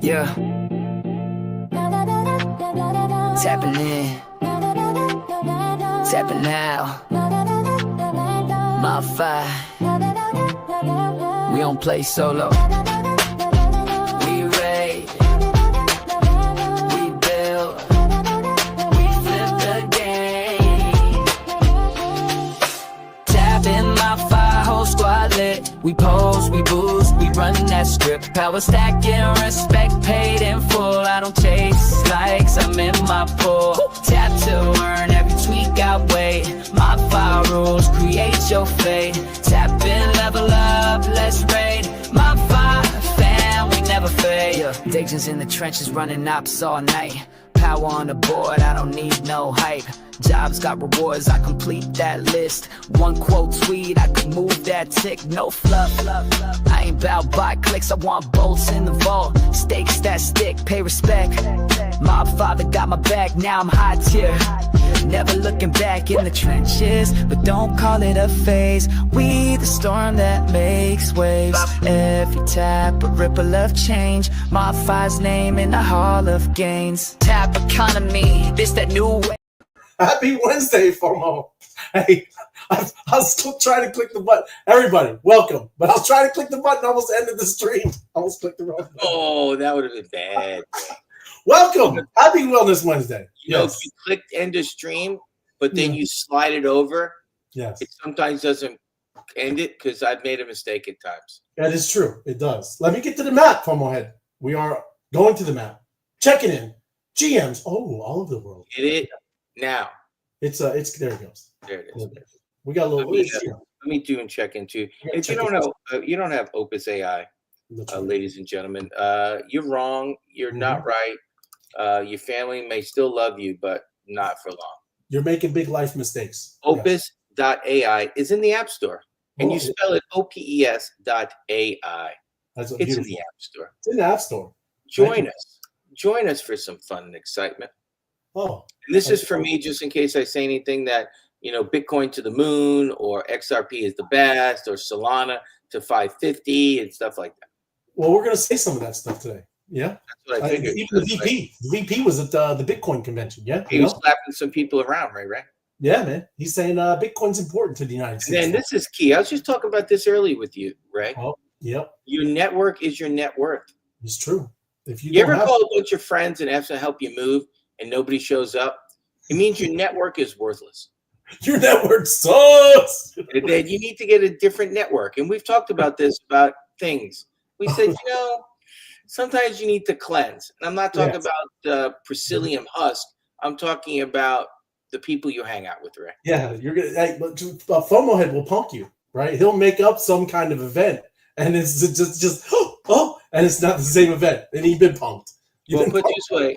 Yeah. Tapping in. Tapping now. MOBFI. We don't play solo. We raid. We build. We flip the game. Tapping MOBFI, whole squad lit. We pose, we boost, we run that script. Power stacking, respect paid in full. I don't chase likes, I'm in my pool. Tap to earn, every tweak I wait. MOBFI rules, create your fate. Tap in, level up, let's raid. MOBFI fam, we never fade. Yeah. Dagens in the trenches, running ops all night. Power on the board, I don't need no hype. Jobs got rewards, I complete that list. One quote tweet, I could move that tick. No fluff, I ain't bout by clicks, I want bolts in the vault. Stakes that stick, pay respect. Mob father got my back, now I'm high tier. Never looking back in the trenches, but don't call it a phase. We the storm that makes waves. Every tap a ripple of change. MOBFI's name in the hall of gains. Tap economy, this that new way. Happy Wednesday, FOMO. Hey, I was still trying to click the button. Everybody, welcome. But I was trying to click the button, almost ended the stream. I almost clicked the wrong button. Oh, that would have been bad. Welcome. Happy Wellness Wednesday. You know, if you clicked end of stream, but then you slide it over, it sometimes doesn't end it because I've made a mistake at times. That is true. It does. Let me get to the map, FOMO head. We are going to the map. Checking in. GMs. Oh, all over the world. Get it? Now. It's there it goes. There it is. We got a little. Let me do and check in too. If you don't know, you don't have Opus AI, ladies and gentlemen. You're wrong. You're not right. Your family may still love you, but not for long. You're making big life mistakes. Opus.ai is in the App Store, and you spell it OPES.ai. It's in the App Store. It's in the App Store. Join us. Join us for some fun and excitement. Oh, and this is for me, just in case I say anything that, you know, Bitcoin to the moon or XRP is the best or Solana to 550 and stuff like that. Well, we're going to say some of that stuff today. Yeah. That's what I figured. Even the VP. The VP was at the Bitcoin convention. Yeah. He was slapping some people around, right? Yeah, man. He's saying Bitcoin's important to the United States. And this is key. I was just talking about this earlier with you, Ray. Oh, yep. Your network is your net worth. It's true. If you ever call a bunch of friends and ask them to help you move and nobody shows up, it means your network is worthless. Your network sucks. Then you need to get a different network. And we've talked about this, about things. We said, you know, sometimes you need to cleanse. And I'm not talking about the Priscillium husk. I'm talking about the people you hang out with, right? Yeah, you're gonna. Hey, but FOMO head will punk you, right? He'll make up some kind of event, and it's just and it's not the same event, and he's been punked. Well, put it this way: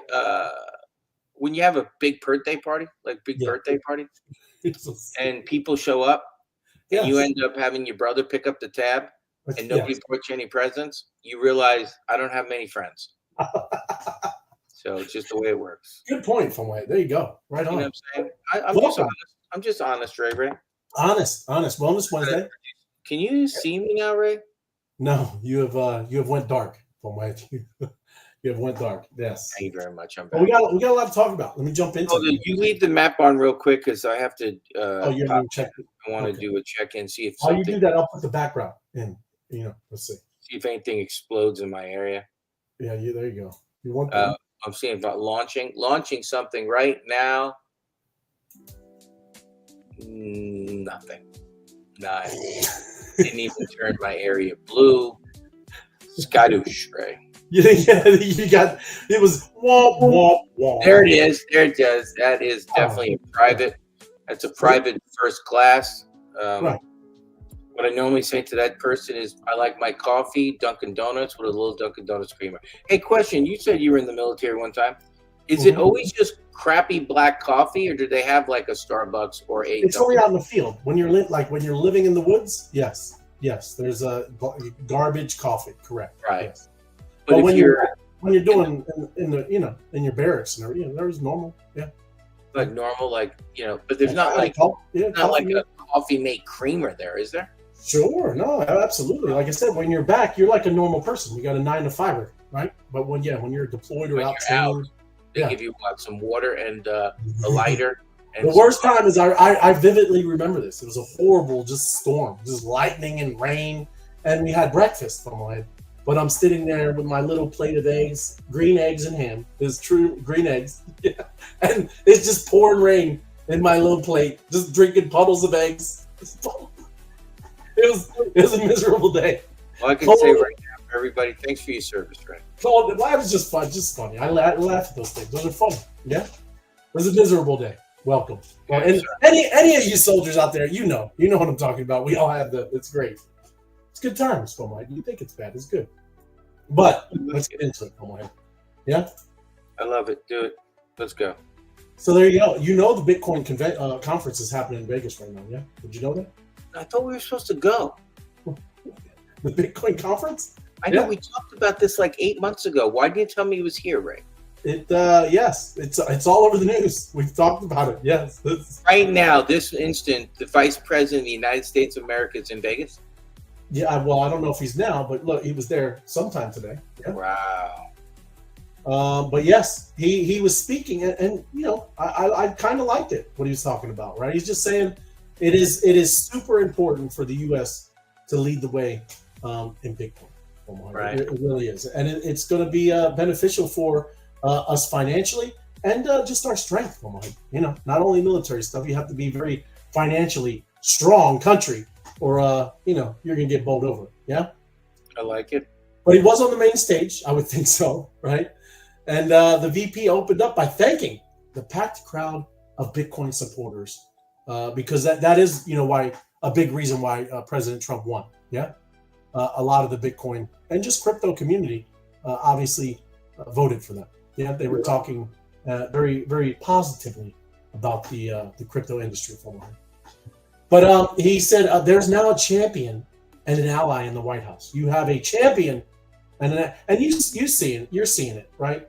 when you have a big birthday party, birthday party, and people show up, and you end up having your brother pick up the tab, and nobody brought you any presents, you realize I don't have many friends. So it's just the way it works. Good point, FOMO. There you go. Right on. You know what I'm saying? I'm just honest. I'm just honest, Ray. Honest. Wellness Wednesday. Can you see me now, Ray? No, you have went dark, FOMO. You have went dark. Yes. Thank you very much. I'm back. We got a lot to talk about. Let me jump into it. You leave the map on real quick because I have to. You're going to check it. I want to do a check-in, see if. While you do that, I'll put the background in. You know, let's see. See if anything explodes in my area. Yeah, there you go. You want I'm seeing about launching something right now. Nothing. None. Didn't even turn my area blue. Skadoosh, right? Yeah, you got it was womp womp womp. There it is. There it does. That is definitely a private. That's a private first class. Right. What I normally say to that person is, I like my coffee, Dunkin' Donuts with a little Dunkin' Donuts creamer. Hey, question. You said you were in the military one time. Is it always just crappy black coffee, or do they have like a Starbucks or a? It's only out in the field when you're when you're living in the woods. Yes. There's a garbage coffee. Correct. Right. Yes. But when you're doing in your barracks and everything, there's normal. Yeah. Like normal, but there's not like a coffee mate creamer there, is there? Sure. No, absolutely. Like I said, when you're back, you're like a normal person. You got a 9 to 5-er. right? But when you're deployed or When out you're training, they give you some water and a lighter. And the worst time is I vividly remember this. It was a horrible just storm, just lightning and rain, and we had breakfast from my head. But I'm sitting there with my little plate of eggs, green eggs and ham. It's true green eggs, and it's just pouring rain in my little plate, just drinking puddles of eggs. It was a miserable day. Well, I can say right now, for everybody, thanks for your service, Ray. So it was just fun, just funny. I laugh at those things. Those are fun. Yeah, it was a miserable day. Welcome. Well, and any of you soldiers out there, you know what I'm talking about. We all have it's great. It's good times, Mike. You think it's bad? It's good. But let's get into it, Mike. Yeah. I love it. Do it. Let's go. So there you go. You know the Bitcoin conference is happening in Vegas right now. Yeah. Did you know that? I thought we were supposed to go. The Bitcoin conference? I know we talked about this like 8 months ago. Why didn't you tell me it was here, Ray? Yes, it's all over the news. We've talked about it. Yes. Right now, this instant, the Vice President of the United States of America is in Vegas. Yeah, well, I don't know if he's now, but look, he was there sometime today. Yeah. Wow. But yes, he was speaking, and I kind of liked it, what he was talking about, right? He's just saying it is super important for the U.S. to lead the way in Bitcoin. Right. It really is, and it's going to be beneficial for us financially and just our strength. Not only military stuff. You have to be very financially strong country, or you're going to get bowled over. Yeah, I like it. But he was on the main stage. I would think so, right? And the VP opened up by thanking the packed crowd of Bitcoin supporters because that is why a big reason why President Trump won. Yeah, a lot of the Bitcoin and just crypto community obviously voted for them. Yeah, they were talking very, very positively about the crypto industry for a while. But he said there's now a champion and an ally in the White House. You have a champion and you're seeing it, right?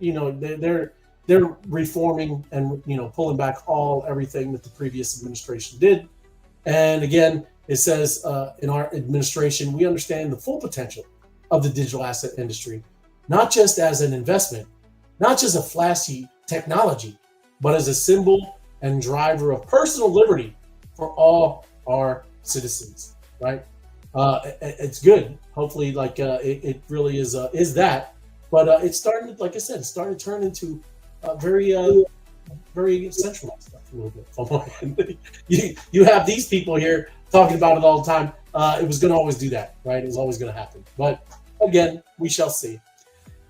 They're reforming and pulling back everything that the previous administration did. And again, it says in our administration, we understand the full potential of the digital asset industry, not just as an investment, not just a flashy technology, but as a symbol and driver of personal liberty for all our citizens, right? It's good. Hopefully, it really is that. But it's starting, like I said, to turn into very centralized stuff a little bit. You have these people here talking about it all the time. It was going to always do that, right? It was always going to happen. But again, we shall see.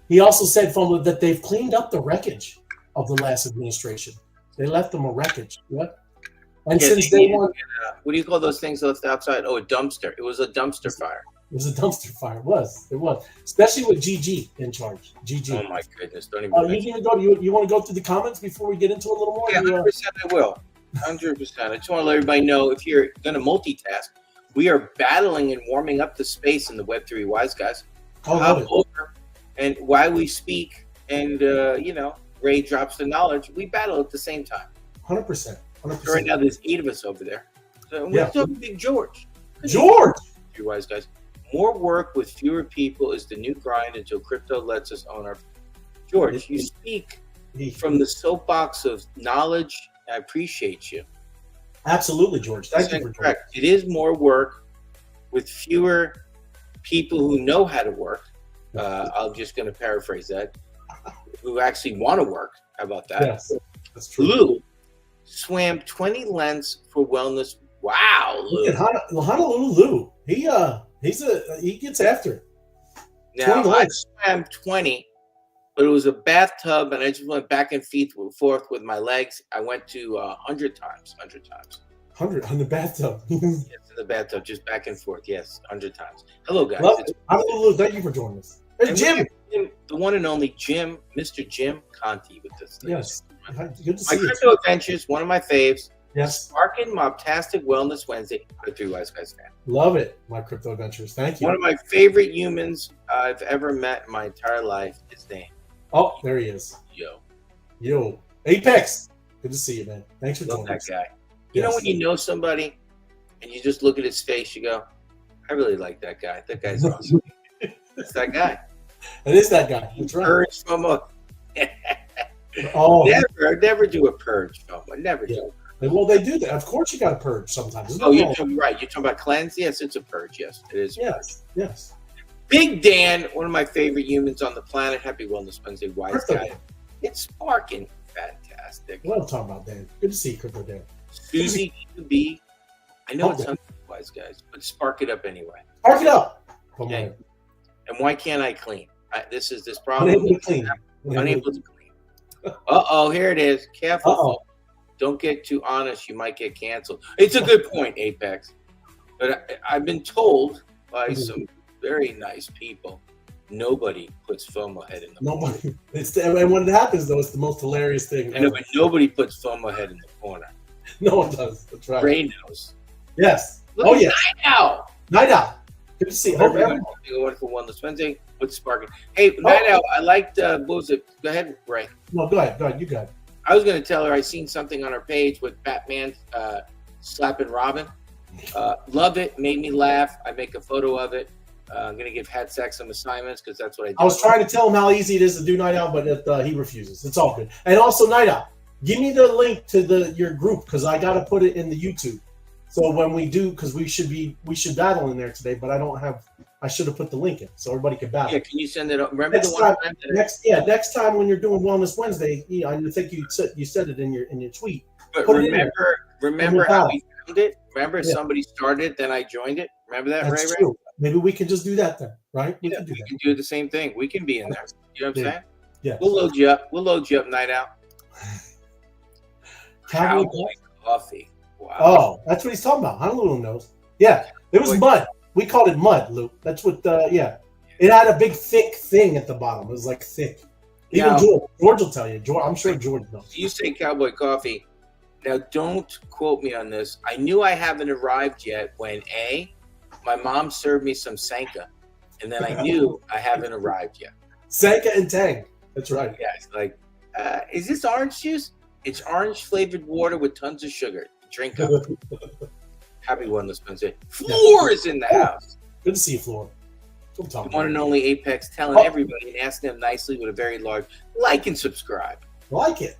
He also said that they've cleaned up the wreckage of the last administration. They left them a wreckage. What? And since they won, what do you call those things left outside? Oh, a dumpster. It was a dumpster fire. It was a dumpster fire. It was. Especially with GG in charge. GG. Oh my goodness! Don't even. You want to go through the comments before we get into a little more? Yeah, 100%. I will. 100%. I just want to let everybody know, if you're going to multitask, we are battling and warming up the space in the Web3 Wise Guys. Over and while we speak, and Ray drops the knowledge, we battle at the same time. 100%. Right now, there's 8 of us over there. So we're talking Big George. George! You Wise Guys. More work with fewer people is the new grind until crypto lets us own our. George, you speak from the soapbox of knowledge. I appreciate you. Absolutely, George. Thank you for correct. It is more work with fewer people who know how to work. I'm just going to paraphrase that. Who actually want to work. How about that? Yes, that's true. Lou swam 20 lengths for wellness. Wow, Lou. Look at Honolulu Lou. He gets after it. Now, I swam 20, but it was a bathtub, and I just went back and forth with my legs. I went to 100 times. 100 on the bathtub. Yes, in the bathtub, just back and forth. Yes, 100 times. Hello, guys. Honolulu, thank you for joining us. It's Jim. The one and only Jim, Mr. Jim Conti with us. Yes. Good to see you. My crypto adventures, one of my faves. Yes. Sparking Mobtastic Wellness Wednesday. The 3 Wise Guys fan. Love it. My crypto adventures. Thank you. One of my favorite humans I've ever met in my entire life. His name. Oh, there he is. Yo. Apex. Good to see you, man. Thanks for joining that guy. You know when you know somebody and you just look at his face, you go, I really like that guy. That guy's awesome. It's that guy. It is that guy. That's right. Purge FOMO. Oh, never do a purge FOMO. Never do. Well, they do that. Of course, you got to purge sometimes. Oh, you're right. You're talking about cleanse. Yes, it's a purge. Yes, it is. Yes, yes. Big Dan, one of my favorite humans on the planet. Happy Wellness Wednesday, wise Crypto guy. Dan. It's sparking fantastic. What I'm talking about, Dan. Good to see you, Crypto Dan. Susie QB. I know it's wise guys, but spark it up anyway. Spark it up. Okay. And why can't I clean? This problem. Unable to clean. Unable to clean. Uh-oh, here it is. Careful. Don't get too honest. You might get canceled. It's a good point, Apex. But I've been told by some very nice people, nobody puts FOMO head in the corner. Nobody. And when it happens, though, it's the most hilarious thing. I know, but nobody puts FOMO head in the corner. No one does. That's right. Ray knows. Yes. Look yes. Night Owl. Good to see you. Everyone having a wonderful Wellness Wednesday. What's sparking? Hey, Night Owl, I liked, what was it? Go ahead, Ray. No, go ahead. You got it. I was going to tell her I seen something on her page with Batman slapping Robin. Love it. Made me laugh. I make a photo of it. I'm going to give Hatsack some assignments because that's what I do. I was trying to tell him how easy it is to do Night Owl, but he refuses. It's all good. And also, Night Owl, give me the link to your group because I got to put it in the YouTube. So when we do, because we should battle in there today, but I should have put the link in so everybody can battle. Yeah, can you send it up? Remember next time when you're doing Wellness Wednesday, I think you said it in your tweet. But remember how we found it? Remember somebody started, then I joined it. Remember that, That's Ray? True. Maybe we can just do that then, right? We can do the same thing. We can be in there. You know what I'm saying? Yeah. We'll load you up. Night Out. Cowboy coffee. Wow. Oh, that's what he's talking about. Honolulu knows. Yeah, it was mud. We called it mud, Luke. That's what. It had a big thick thing at the bottom. It was like thick. Even George will tell you. I'm sure George knows. You say cowboy coffee. Now, don't quote me on this. I knew I haven't arrived yet when my mom served me some Sanka, and then I knew I haven't arrived yet. Sanka and Tang. That's right. Yeah, it's like, is this orange juice? It's orange flavored water with tons of sugar. Drink up. Happy Wellness Wednesday. Floor is in the house. Good to see you, Floor. The one and only Apex telling everybody and asking them nicely with a very large like and subscribe. Like it.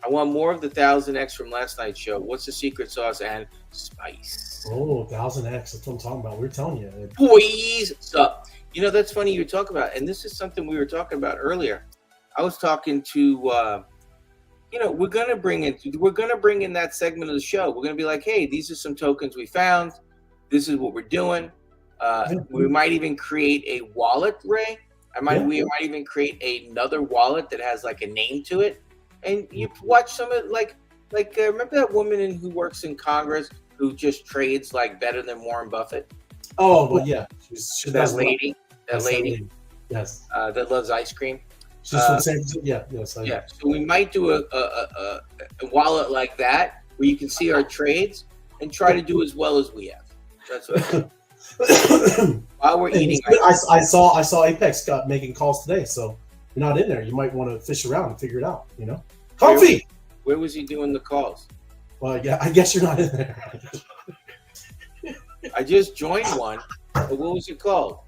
I want more of the 1000X from last night's show. What's the secret sauce and spice? Oh, 1000X. That's what I'm talking about. We're telling you. Boys, sup? You know, that's funny you talk about, and this is something we were talking about earlier. I was talking to, we're gonna bring in that segment of the show. We're gonna be like, hey, these are some tokens we found. This is what we're doing. We might even create a wallet, Ray. We might even create another wallet that has like a name to it. And you watch some of it, remember that woman who works in Congress who just trades like better than Warren Buffett? Oh, well, yeah. That lady. Yes. That loves ice cream. She's from San Francisco. Yes. So we might do a wallet like that where you can see our trades and try to do as well as we have. That's what. While we're eating, I saw Apex making calls today, so you're not in there. You might want to fish around and figure it out. Comfy. Where was he doing the calls? Well, yeah, I guess you're not in there. I just joined one. But what was it called?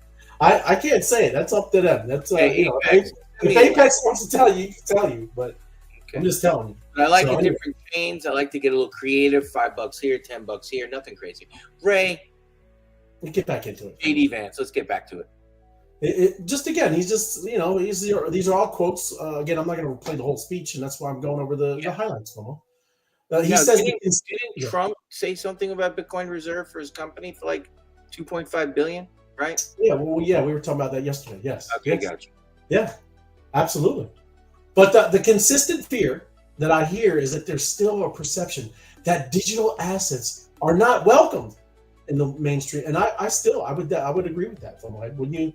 I can't say it. That's up to them. That's Apex. If Apex wants to tell you, he can tell you. But I'm just telling you. But I like the different chains. I like to get a little creative. $5 here, $10 here. Nothing crazy. Ray. We'll get back into it. J.D. Vance. Let's get back to it. These are all quotes. Again, I'm not going to play the whole speech, and that's why I'm going over the highlights for him. He says, didn't Trump say something about Bitcoin reserve for his company for like $2.5 billion, right? Yeah, we were talking about that yesterday. Yes. Okay, gotcha. Yeah, absolutely. But the consistent fear that I hear is that there's still a perception that digital assets are not welcomed in the mainstream, and I would agree with that. Wouldn't you?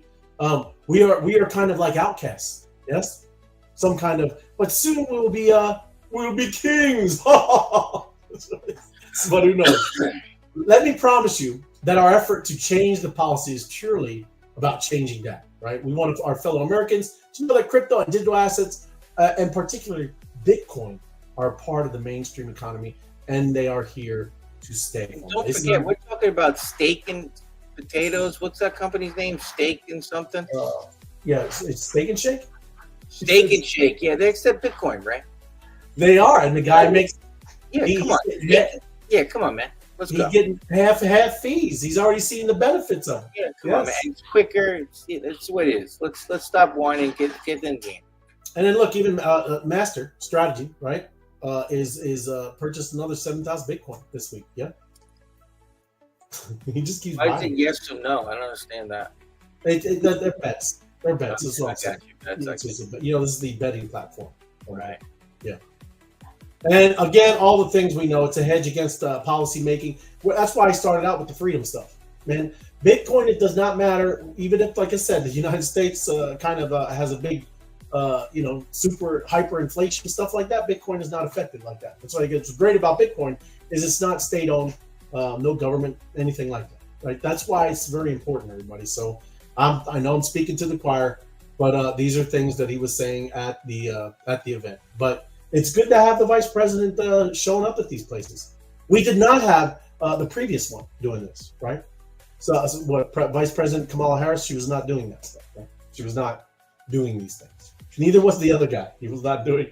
We are kind of like outcasts. Yes, some kind of. But soon we will be kings. But who knows? Let me promise you that our effort to change the policy is purely about changing that. Right? We want our fellow Americans to know that crypto and digital assets, and particularly Bitcoin, are a part of the mainstream economy, and they are here to stay. Don't forget, we're talking about steak and potatoes. What's that company's name? Steak and something? Yeah, it's Steak and Shake. Steak and Shake. Yeah, they accept Bitcoin, right? They are, and the guy makes. Yeah, come on. Come on, man. Let's go. He's getting half fees. He's already seen the benefits of it. Yeah, come on, man. It's quicker. That's what it is. Let's stop whining. Get in the game. And then look, even Master Strategy, right? Is purchased another 7,000 Bitcoin this week. Yeah. He just keeps. Why is it yes or no? I don't understand that. They're bets. They're bets. I got you. This is the betting platform. Right. Yeah. And again, all the things we know, it's a hedge against policy making. Well, that's why I started out with the freedom stuff, man. Bitcoin, it does not matter. Even if, like I said, the United States kind of has a big, super hyperinflation, stuff like that. Bitcoin is not affected like that. That's what's great about Bitcoin is it's not state-owned, no government, anything like that. Right? That's why it's very important, everybody. So I know I'm speaking to the choir, but these are things that he was saying at the event. But it's good to have the vice president showing up at these places. We did not have the previous one doing this, right? So Vice President Kamala Harris, she was not doing that stuff. Right? She was not doing these things. Neither was the other guy. He was not doing.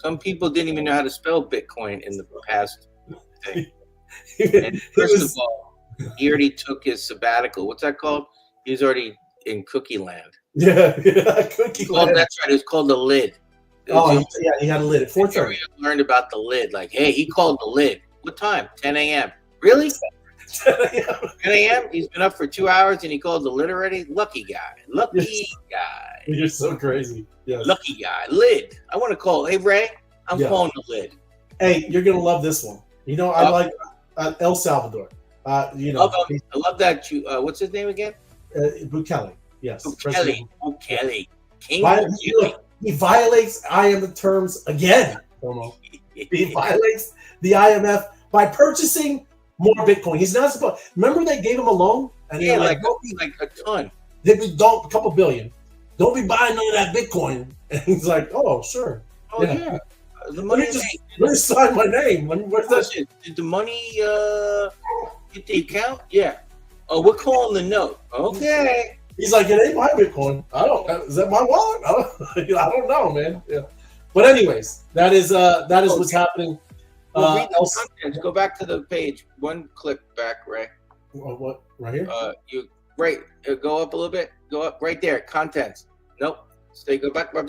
Some people didn't even know how to spell Bitcoin in the past. And first of all, he already took his sabbatical. What's that called? He's already in cookie land. Yeah, cookie land. That's right. It was called the lid. He had a lid at 4:30. We learned about the lid. Like, hey, he called the lid. What time? 10 a.m. Really? 10 a.m. He's been up for 2 hours and he called the lid already. Lucky guy. Lucky guy. You're so crazy. Yes. Lucky guy. Lid. I want to call. Hey, Ray, I'm calling the lid. Hey, you're gonna love this one. You know, I like El Salvador. I love that. What's his name again? Bukele. Yes. Bukele. He violates IMF terms again. He violates the IMF by purchasing more Bitcoin. He's not supposed. Remember, they gave him a loan, and like a ton. Don't a couple billion. Don't be buying none of that Bitcoin. And he's like, oh, sure. Oh yeah. The money. Let me sign my name. Where's that shit? Did the money hit the account? Yeah. Oh, we're calling the note. Okay. He's like, it ain't my Bitcoin. Is that my wallet? I don't know, man. Yeah. But anyways, that is what's happening. Read the contents. Go back to the page. One click back, Ray. What? Right here? Go up a little bit. Go up right there. Contents. Nope. Stay. Go back. Up.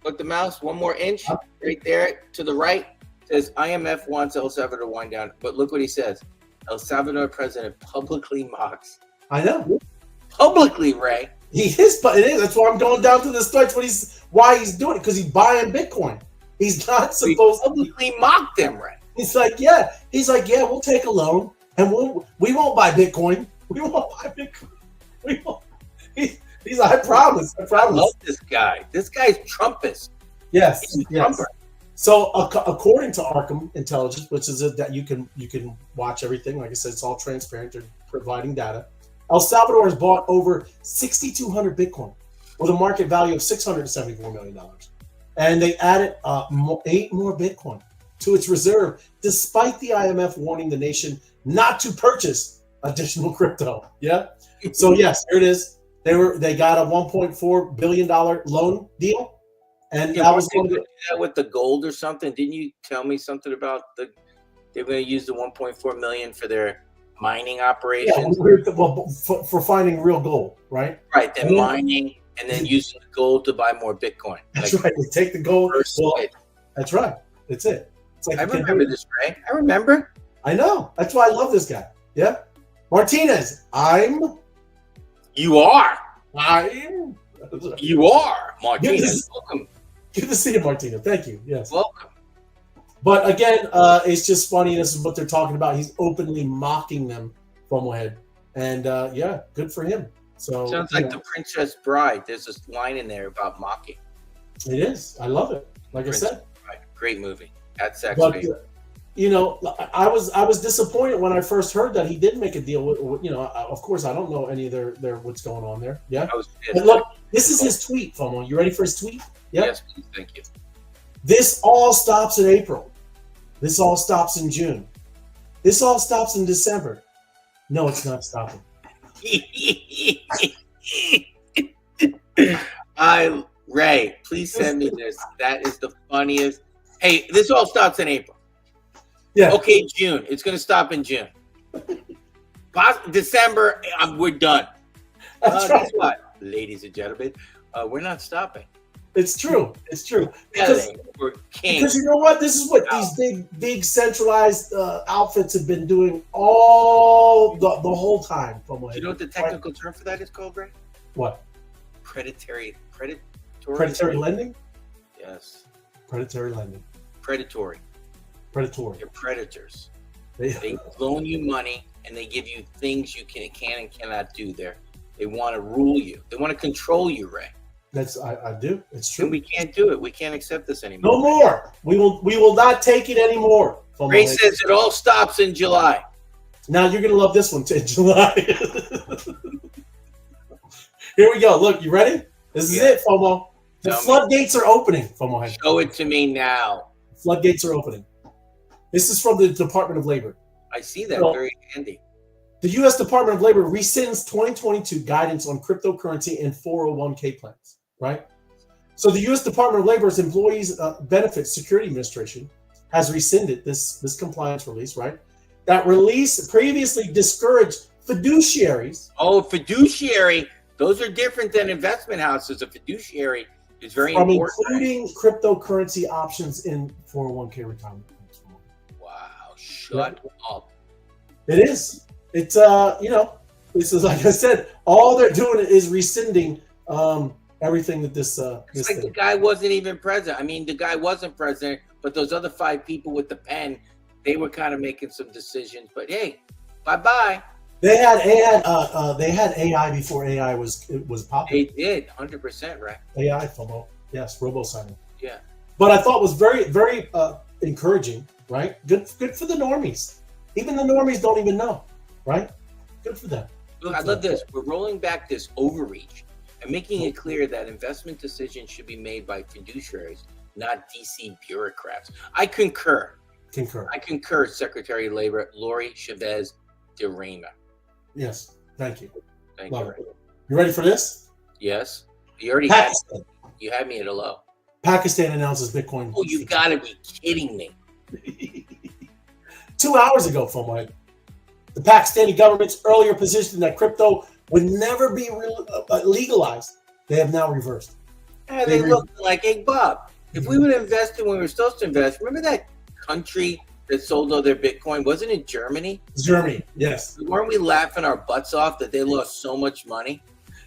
With the mouse. One more inch. Up. Right there to the right. It says IMF wants El Salvador to wind down. But look what he says. El Salvador president publicly mocks. I know. Publicly, Ray. He is, but it is. That's why I'm going down to the stretch. Why he's doing it? Because he's buying Bitcoin. He's not supposed to publicly mock them, Ray. He's like, yeah. We'll take a loan, and we won't buy Bitcoin. We won't buy Bitcoin. We won't. He's like, I promise. I love this guy. This guy's Trumpist. Yes. So according to Arkham Intelligence, which is that you can watch everything. Like I said, it's all transparent. They're providing data. El Salvador has bought over 6,200 Bitcoin with a market value of $674 million. And they added 8 more Bitcoin to its reserve, despite the IMF warning the nation not to purchase additional crypto. Yeah. So yes, here it is. They got a $1.4 billion loan deal. And that was going to do that with the gold or something. Didn't you tell me something about they're going to use the 1.4 million for their mining operations? Yeah, for finding real gold, right? Right. Then mining and then using the gold to buy more Bitcoin. That's right. They take the gold. That's right. That's it. It's like I remember this, Ray. I remember. I know. That's why I love this guy. Yeah. Martinez, You are, Martinez. Welcome. Good to see you, Martina. Thank you. Yes. Welcome. But again, it's just funny. This is what they're talking about. He's openly mocking them from ahead. And good for him. So sounds like The Princess Bride. There's this line in there about mocking. It is. I love it. Like Princess I said. Bride. Great movie. At sex. But, I was disappointed when I first heard that he did make a deal with of course I don't know any of their what's going on there. Yeah. And look, this is his tweet, FOMO. You ready for his tweet? Yep. Yes, please. Thank you. This all stops in April. This all stops in June. This all stops in December. No, it's not stopping. Ray, please send me this. That is the funniest. Hey, this all starts in April. Yeah. Okay, June. It's going to stop in June. December, we're done. That's right. Guess what, ladies and gentlemen? We're not stopping. It's true. It's true. Because you know what? This is what these big centralized outfits have been doing all the whole time. You know what the technical term for that is called, Ray? What? Predatory lending? Yes. Predatory lending. Predatory. They're predators. They loan you money and they give you things you can and cannot do there. They want to rule you. They want to control you, Ray. I do. It's true. And we can't do it. We can't accept this anymore. No more. We will not take it anymore. Ray says it all stops in July. Now you're gonna love this one in July. Here we go. Look, you ready? This is it, FOMO. The floodgates are opening, FOMO. Show it to me now. Floodgates are opening. This is from the Department of Labor. I see that. Very handy. The U.S. Department of Labor rescinds 2022 guidance on cryptocurrency and 401k plans, right? So the U.S. Department of Labor's Employees Benefits Security Administration has rescinded this compliance release, right? That release previously discouraged fiduciaries. Oh, fiduciary. Those are different than investment houses. A fiduciary is very important. Including cryptocurrency options in 401k retirement plans. Wow, shut up. It is. It's this is, like I said, all they're doing is rescinding everything that this it's like the guy wasn't even president. I mean, the guy wasn't president, but those other 5 people with the pen, they were kind of making some decisions. But hey, bye-bye. They had AI before AI was popular. They did 100%, right? AI, FOMO, yes, robo-signing. Yeah. But I thought was very, very encouraging, right? Good for the normies. Even the normies don't even know, right? Good for them. Look, I love this. We're rolling back this overreach and making it clear that investment decisions should be made by fiduciaries, not DC bureaucrats. I concur. I concur, Secretary of Labor Lori Chavez de Reina. Yes, thank you. Thank you. You ready for this? Yes. You already you had me at hello. Pakistan announces Bitcoin. Oh, you gotta be kidding me. 2 hours ago, FOMO. The Pakistani government's earlier position that crypto would never be legalized, they have now reversed. Yeah, they look like, hey, Bob, if we would have invested when we were supposed to invest, remember that country that sold all their Bitcoin? Wasn't it Germany? Germany, yes. Weren't we laughing our butts off that they lost so much money?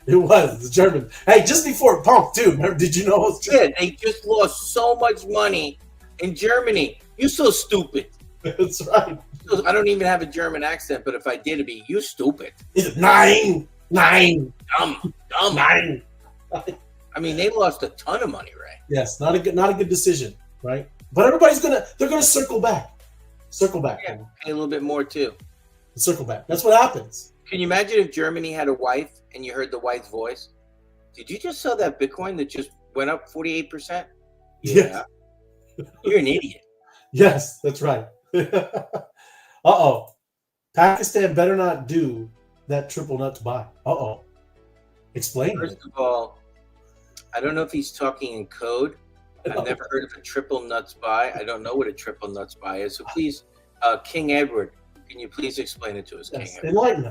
It was the German. Hey, just before it pumped too. Remember, did you know? Yeah, they just lost so much money in Germany. You're so stupid. That's right. I don't even have a German accent, but if I did, it'd be you stupid. Nine. Dumb. Nine. I mean, they lost a ton of money, right? Yes, not a good decision, right? But they're gonna circle back. Yeah, pay a little bit more too. Circle back. That's what happens. Can you imagine if Germany had a wife and you heard the wife's voice? Did you just sell that Bitcoin that just went up 48%? Yeah. You're an idiot. Yes, that's right. Uh-oh. Pakistan better not do that triple nuts buy. Uh-oh. Explain. First of all, I don't know if he's talking in code. I've never heard of a triple nuts buy. I don't know what a triple nuts buy is. So please, King Edward, can you please explain it to us, yes. King Edward?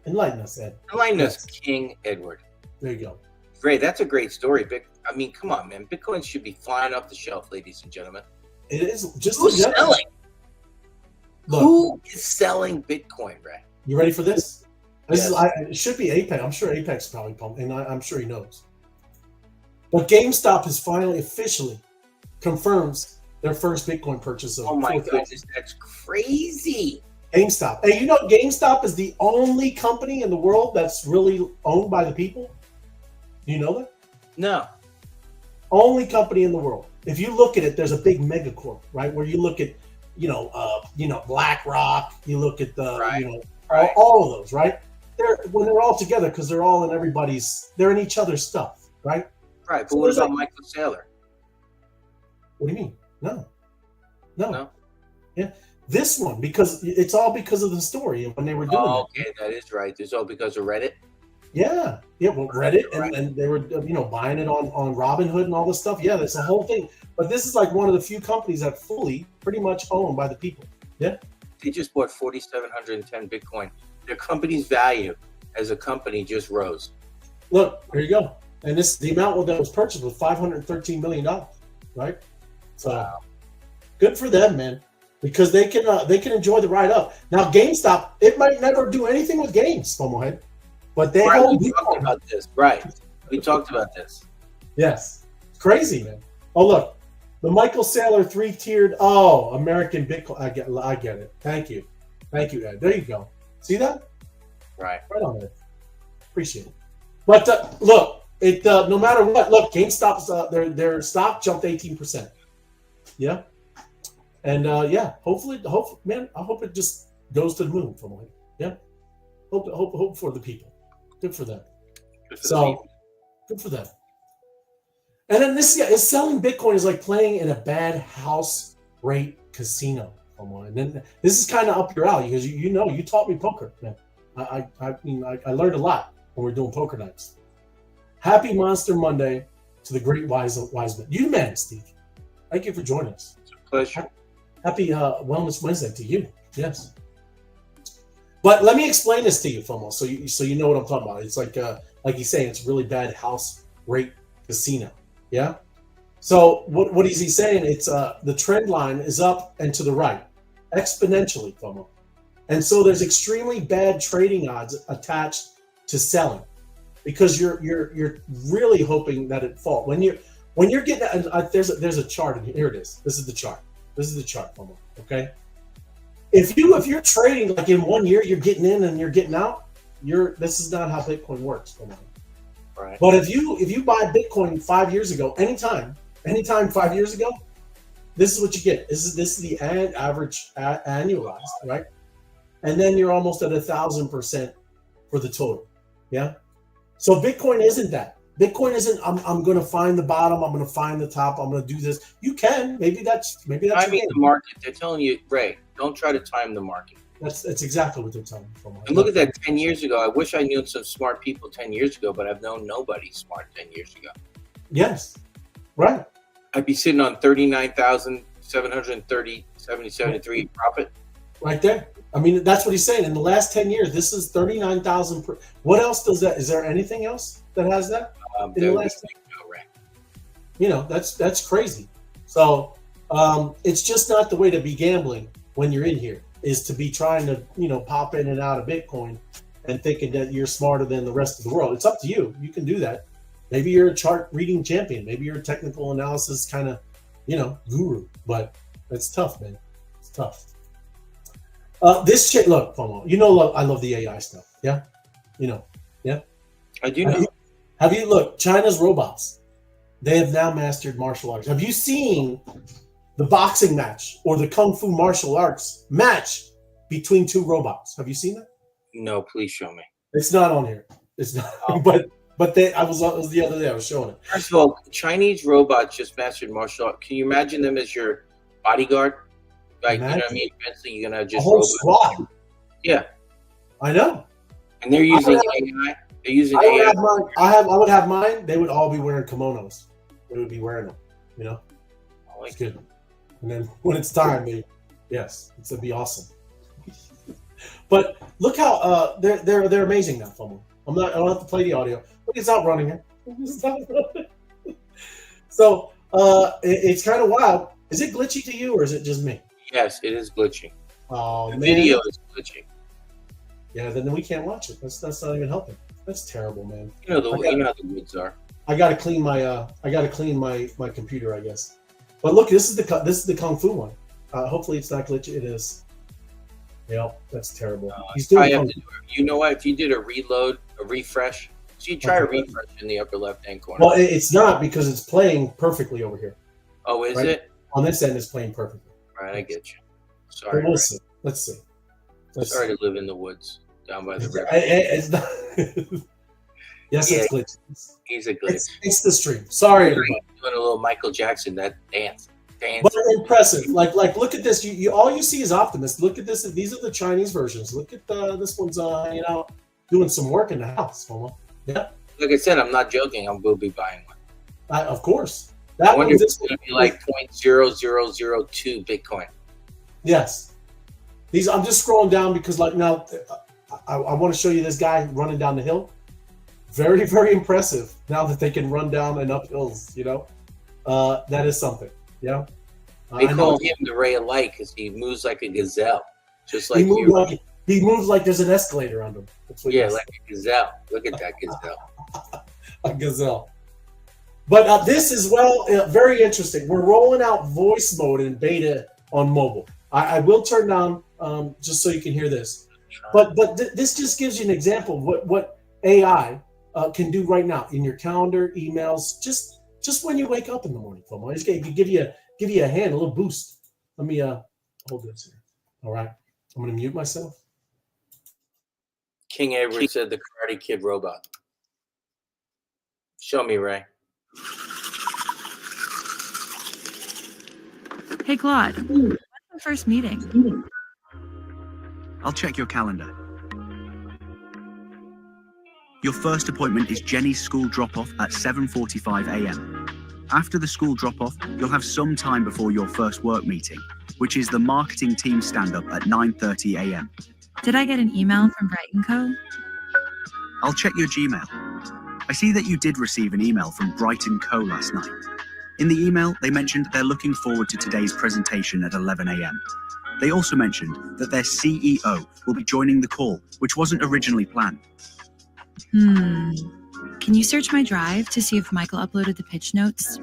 Enlighten us, Ed. Enlighten us, King Edward. There you go. Great. That's a great story. I mean, come on, man. Bitcoin should be flying off the shelf, ladies and gentlemen. It is. Just who's selling? Look, who is selling Bitcoin, Ray? You ready for this? It should be Apex. I'm sure Apex probably pumped, and I'm sure he knows. But GameStop has finally officially confirms their first Bitcoin purchase of. Oh my goodness, that's crazy! GameStop. Hey, you know GameStop is the only company in the world that's really owned by the people. Do you know that? No. Only company in the world. If you look at it, there's a big megacorp, right? Where you look at, BlackRock. You look at the, all of those, right? When they're all together, because they're all in they're in each other's stuff, right? Right. But so what about Michael Saylor? What do you mean? No. Yeah. This one, because it's all because of the story and when they were doing it. Okay, that is right. It's all because of Reddit. Yeah, well, Reddit, and they were, buying it on Robinhood and all this stuff. Yeah, that's a whole thing. But this is like one of the few companies that fully, pretty much owned by the people. Yeah. They just bought 4,710 Bitcoin. Their company's value as a company just rose. Look, there you go. And the amount that was purchased was $513 million, right? So wow. Good for them, man, because they can enjoy the ride up. Now, GameStop, it might never do anything with games, Fomohead, but they hold. We talked about this, right? We talked about this. Yes, it's crazy, man. Oh, look, the Michael Saylor 3-tiered. Oh, American Bitcoin. I get it. Thank you, Ed. There you go. See that? Right on there. Appreciate it. But look, no matter what. Look, GameStop's their stock jumped 18%. Yeah, and hopefully, man, I hope it just goes to the moon for me. Yeah, hope for the people. Good for them. Good for them. And then this is selling Bitcoin is like playing in a bad house rate casino. And then this is kind of up your alley because you taught me poker, man. I learned a lot when we're doing poker nights. Happy Monster Monday to the great wise man. You man, Steve. Thank you for joining us. It's a pleasure. Happy Wellness Wednesday to you. Yes. But let me explain this to you, FOMO, so you know what I'm talking about. It's like he's saying, it's really bad house rate casino. Yeah. So what is he saying? It's the trend line is up and to the right, exponentially, FOMO. And so there's extremely bad trading odds attached to selling, because you're really hoping that it falls. When you're getting there's a chart in here. Here it is. This is the chart. FOMO. Okay. If you're trading like in 1 year, you're getting in and you're getting out. This is not how Bitcoin works, FOMO. Right. But if you buy Bitcoin 5 years ago, anytime 5 years ago, this is what you get. This is the average annualized, right? And then you're almost at 1,000% for the total. Yeah. So Bitcoin isn't that. Bitcoin isn't. I'm going to find the bottom. I'm going to find the top. I'm going to do this. You can. Maybe that's. Timing the market. They're telling you, Ray, don't try to time the market. That's exactly what they're telling me. And look at that 10 years ago. I wish I knew some smart people 10 years ago, but I've known nobody smart 10 years ago. Yes. Right. I'd be sitting on 39,730, 73 profit. Right there. I mean, that's what he's saying. In the last 10 years, this is 39,000. What else does that? Is there anything else that has that? In the last, that's crazy. So it's just not the way to be gambling when you're in here, is to be trying to, pop in and out of Bitcoin and thinking that you're smarter than the rest of the world. It's up to you. You can do that. Maybe you're a chart reading champion. Maybe you're a technical analysis kind of, guru. But it's tough, man. It's tough. This shit, look, FOMO, I love the AI stuff. Yeah? Yeah? I do know. Have you look, China's robots, they have now mastered martial arts. Have you seen the boxing match or the Kung Fu martial arts match between two robots? Have you seen that? No, please show me. It's not on here. It's not, but it was the other day, I was showing it. First of all, Chinese robots just mastered martial arts. Can you imagine them as your bodyguard? Like, you know what I mean? Eventually, you're gonna just a whole squad. Yeah, I know. And they're using AI. They're using AI. I would have mine. They would all be wearing kimonos. They would be wearing them. It's good. And then when it's time, it's gonna be awesome. But look how they're amazing now, FOMO. I don't have to play the audio. Look, it's out running here. So it's kind of wild. Is it glitchy to you, or is it just me? Yes, it is glitchy. Oh, the video is glitchy. Yeah, then we can't watch it. That's not even helping. That's terrible, man. You know how the woods are. I gotta clean my my computer, I guess. But look, this is the Kung Fu one. Hopefully it's not glitchy. It is. Yeah, that's terrible. He's doing. You know what? If you did a refresh. So you try a refresh in the upper left-hand corner. Well, it's not, because it's playing perfectly over here. Oh, is it? On this end, it's playing perfectly. Right, I get you. Sorry. We'll see. Let's see. Sorry to live in the woods down by the river. It's not. Yes, it's glitchy. He's a glitch. It's the stream. Sorry. Doing a little Michael Jackson, that dance. but impressive. Like look at this. You all you see is Optimus. Look at this. These are the Chinese versions. Look at this one's doing some work in the house. Yeah. Like I said, I'm not joking. I will be buying one. Of course. I wonder if it's going to be like 0.0002 Bitcoin. Yes. I'm just scrolling down because like now I want to show you this guy running down the hill. Very, very impressive now that they can run down and up hills, that is something. Yeah. They call him the ray of light because he moves like a gazelle. Just like he moves like there's an escalator on him. Yeah, like a gazelle. Look at that gazelle. A gazelle. But this is very interesting. We're rolling out voice mode in beta on mobile. I will turn down just so you can hear this. But this just gives you an example of what AI can do right now in your calendar, emails, just when you wake up in the morning. FOMO. It's going to give you a hand, a little boost. Let me hold this here. All right. I'm going to mute myself. King Avery said the Karate Kid robot. Show me, Ray. Hey, Claude. When's the first meeting? I'll check your calendar. Your first appointment is Jenny's school drop-off at 7:45 a.m. After the school drop-off, you'll have some time before your first work meeting, which is the marketing team stand-up at 9:30 a.m. Did I get an email from Bright & Co? I'll check your Gmail. I see that you did receive an email from Bright & Co last night. In the email, they mentioned they're looking forward to today's presentation at 11 a.m. They also mentioned that their CEO will be joining the call, which wasn't originally planned. Can you search my drive to see if Michael uploaded the pitch notes?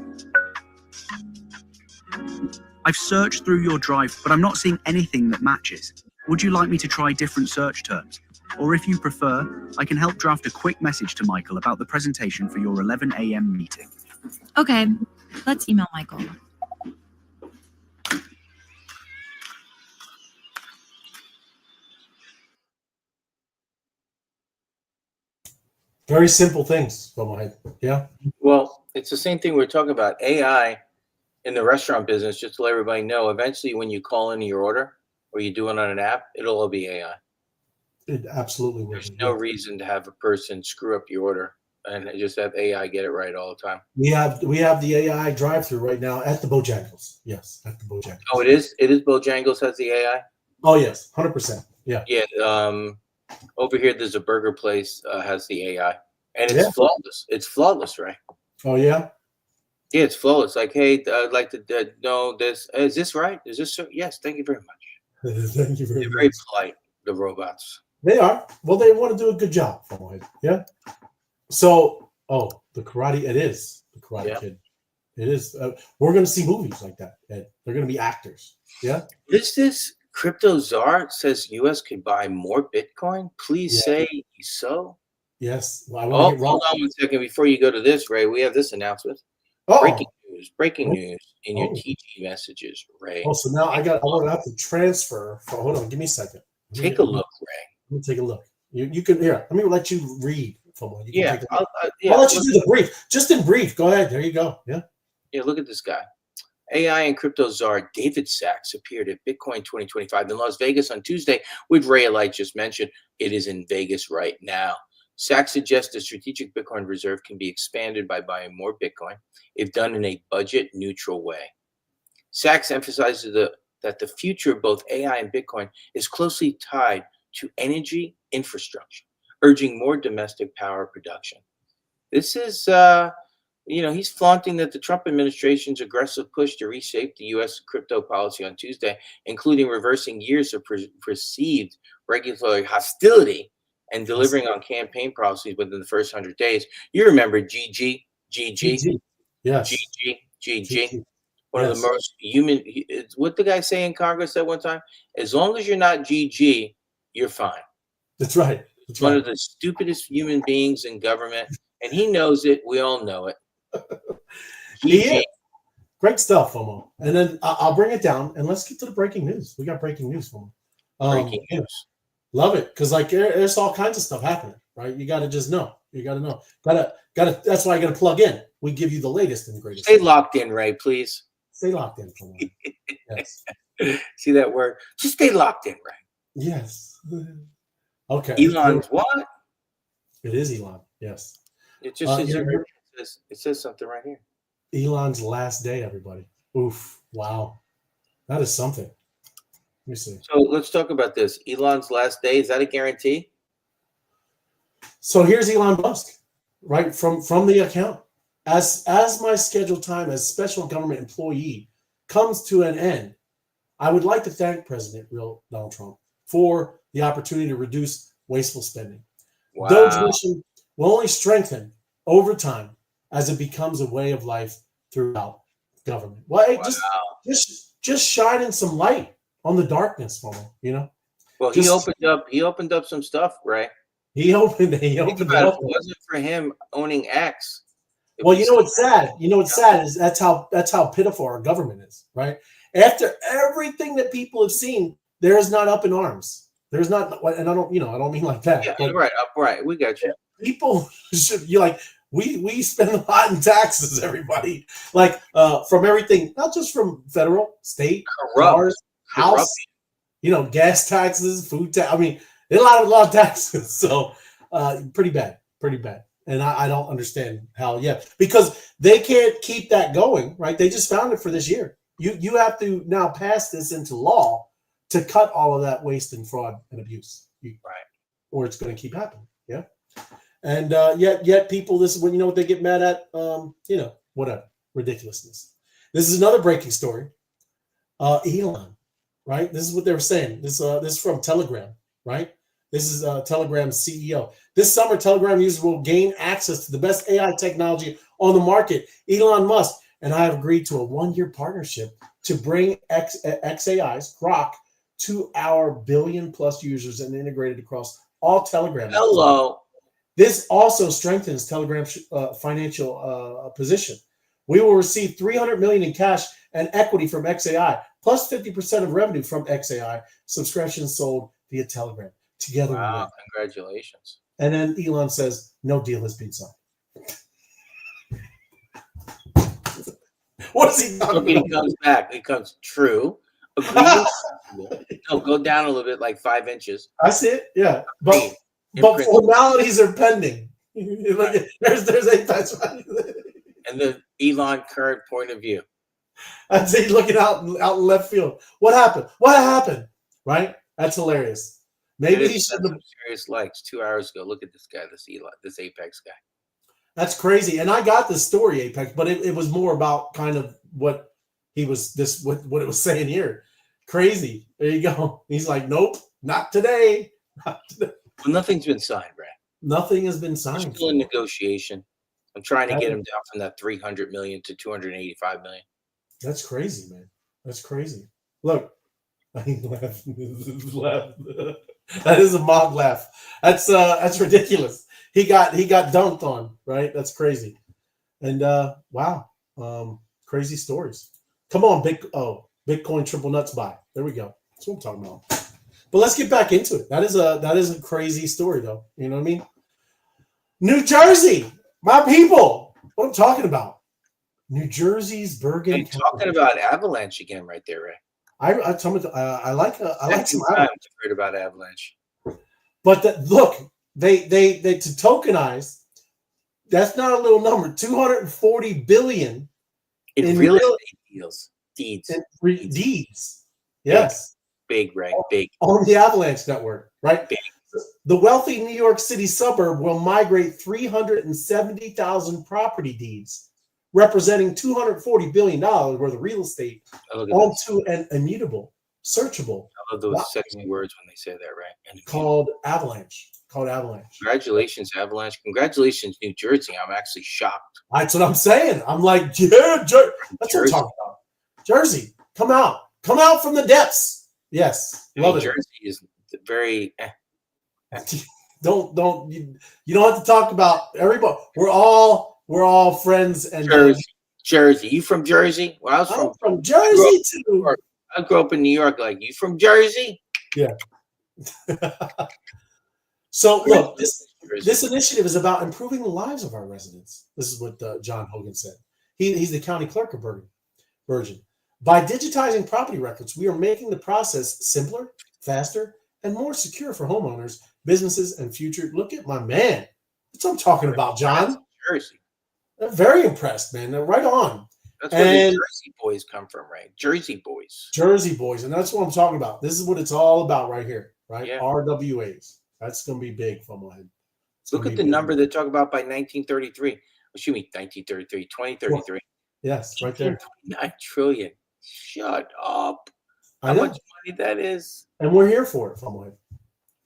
I've searched through your drive, but I'm not seeing anything that matches. Would you like me to try different search terms? Or if you prefer, I can help draft a quick message to Michael about the presentation for your 11 a.m. meeting. Okay, let's email Michael. Very simple things, yeah. Well, it's the same thing we're talking about. AI in the restaurant business, just to let everybody know, eventually when you call in your order or you do it on an app, it'll all be AI. It absolutely will. There's no reason to have a person screw up your order and just have AI get it right all the time. We have the AI drive-through right now at the Bojangles. Yes, at the Bojangles. Oh, it is Bojangles has the AI? Oh yes, 100%. Yeah. Yeah. Over here, there's a burger place has the AI, and it's flawless. It's flawless, right? Oh yeah. Yeah, it's flawless. Like, hey, I'd like to know this. Is this right? Is this so? Yes. Thank you very much. Thank you very much. They're very polite, the robots. They are. Well, they want to do a good job. Yeah. So, the Karate. It is the Karate Kid. It is. We're going to see movies like that. Ed. They're going to be actors. Yeah. Is this Crypto Czar says U.S. could buy more Bitcoin? Please say so. Yes. Well, hold on 1 second before you go to this, Ray. We have this announcement. Breaking news in your TG messages, Ray. Oh, so now I want to have to transfer. Hold on, give me a second. Take a look, Ray. Let me take a look. You can here. Let me let you read. I'll let you do the brief. Just in brief. Go ahead. There you go. Yeah. Yeah. Look at this guy. AI and crypto czar David Sachs appeared at Bitcoin 2025 in Las Vegas on Tuesday, with Ray Light just mentioned. It is in Vegas right now. Sachs suggests the strategic Bitcoin reserve can be expanded by buying more Bitcoin if done in a budget-neutral way. Sachs emphasizes that the future of both AI and Bitcoin is closely tied to energy infrastructure, urging more domestic power production. This is, he's flaunting that the Trump administration's aggressive push to reshape the U.S. crypto policy on Tuesday, including reversing years of perceived regulatory hostility and delivering on campaign policies within the first 100 days. You remember GG? Yes. GG. One of the most human. What the guy say in Congress at one time? As long as you're not GG, you're fine. That's right. One of the stupidest human beings in government, and he knows it. We all know it. GG. Great stuff, FOMO. And then I'll bring it down, and let's get to the breaking news. We got breaking news, FOMO. Breaking news. Love it, because there's all kinds of stuff happening, right? You got to just know. You got to know. Gotta. That's why you got to plug in. We give you the latest and greatest. Stay locked in, Ray, please. Stay locked in for a while. Yes. See that word? Just stay locked in, right? Yes. Okay. Elon's what? It is Elon. Yes. It just says, yeah, it says something right here. Elon's last day, everybody. Oof. Wow. That is something. Let me see. So let's talk about this. Elon's last day. Is that a guarantee? So here's Elon Musk, right from the account. As my scheduled time as special government employee comes to an end, I would like to thank President Donald Trump for the opportunity to reduce wasteful spending. Wow. Doge's mission will only strengthen over time as it becomes a way of life throughout government. Well, hey, just shining some light on the darkness for him, you know. Well, he opened up some stuff, right? He opened it up. If it wasn't for him owning X. Well, you know what's sad? You know what's sad is that's how pitiful our government is, right? After everything that people have seen, there is not up in arms. There's not, and I don't mean like that. Yeah, but right. We got you. People should, we spend a lot in taxes, everybody. Like from everything, not just from federal, state, cars, house, gas taxes, food tax. I mean, a lot of taxes. So pretty bad. And I don't understand how, because they can't keep that going, right? They just found it for this year. You have to now pass this into law to cut all of that waste and fraud and abuse, right? Or it's going to keep happening, yeah. And yet people, this is when what they get mad at, whatever, ridiculousness. This is another breaking story. Elon, right? This is what they were saying. This is from Telegram, right? This is Telegram's CEO. This summer, Telegram users will gain access to the best AI technology on the market. Elon Musk and I have agreed to a 1-year partnership to bring XAI's Grok to our billion-plus users and integrated across all Telegram. Hello. This also strengthens Telegram's financial position. We will receive $300 million in cash and equity from XAI, plus 50% of revenue from XAI subscriptions sold via Telegram. Together, wow! Congratulations. And then Elon says, "No deal has been signed." What is he talking about? He comes back. It comes true. No, go down a little bit, like 5 inches. I see it. Yeah, but formalities are pending. There's Apex. And the Elon current point of view. I'd say looking out in left field. What happened? What happened? Right? That's hilarious. Maybe he should have serious likes 2 hours ago. Look at this guy, this Apex guy. That's crazy. And I got this story, Apex, but it was more about kind of what he was what it was saying here. Crazy. There you go. He's like, nope, not today. Not today. Well, nothing's been signed, Brad. Nothing has been signed. We're still in negotiation. I'm trying to get him down from that 300 million to 285 million. That's crazy, man. That's crazy. Look, I laughed. That is a mock laugh. That's ridiculous. He got dunked on, right? That's crazy. And wow, crazy stories. Come on, Bitcoin triple nuts buy. There we go. That's what I'm talking about. But let's get back into it. That is a crazy story, though. You know what I mean? New Jersey, my people. What I'm talking about? New Jersey's Bergen. You're talking about Avalanche again, right there, Ray. I like some. I like some. I'm afraid about Avalanche. But look, they to tokenize. That's not a little number. $240 billion in real estate deeds. Deeds. Yes. Big, right? Big. On the Avalanche network, right? Big. The wealthy New York City suburb will migrate 370,000 property deeds, representing $240 billion worth of real estate onto an immutable, searchable. I love those sexy words when they say that, right? Called Avalanche. Congratulations, Avalanche. Congratulations, New Jersey. I'm actually shocked. That's what I'm saying. I'm like, yeah, that's what I'm talking about. Jersey, come out. Come out from the depths. Yes. Love it. Jersey is very... You don't have to talk about everybody. We're all friends and Jersey. You from Jersey? Well, I'm from Jersey too. I grew up in New York. Like, you from Jersey? Yeah. So look, this initiative is about improving the lives of our residents. This is what John Hogan said. He's the county clerk of Bergen. version. By digitizing property records, we are making the process simpler, faster, and more secure for homeowners, businesses, and future. Look at my man. That's what I'm talking about, John. Jersey. I'm very impressed, man. They're right on. That's where the Jersey boys come from, right? Jersey boys. Jersey boys. And that's what I'm talking about. This is what it's all about right here, right? Yeah. RWAs. That's going to be big from my head. Look at the number they talk about by 1933. Excuse me, 1933, 2033. Yes, right there. 9 trillion. Shut up. How much money that is. And we're here for it, from my head.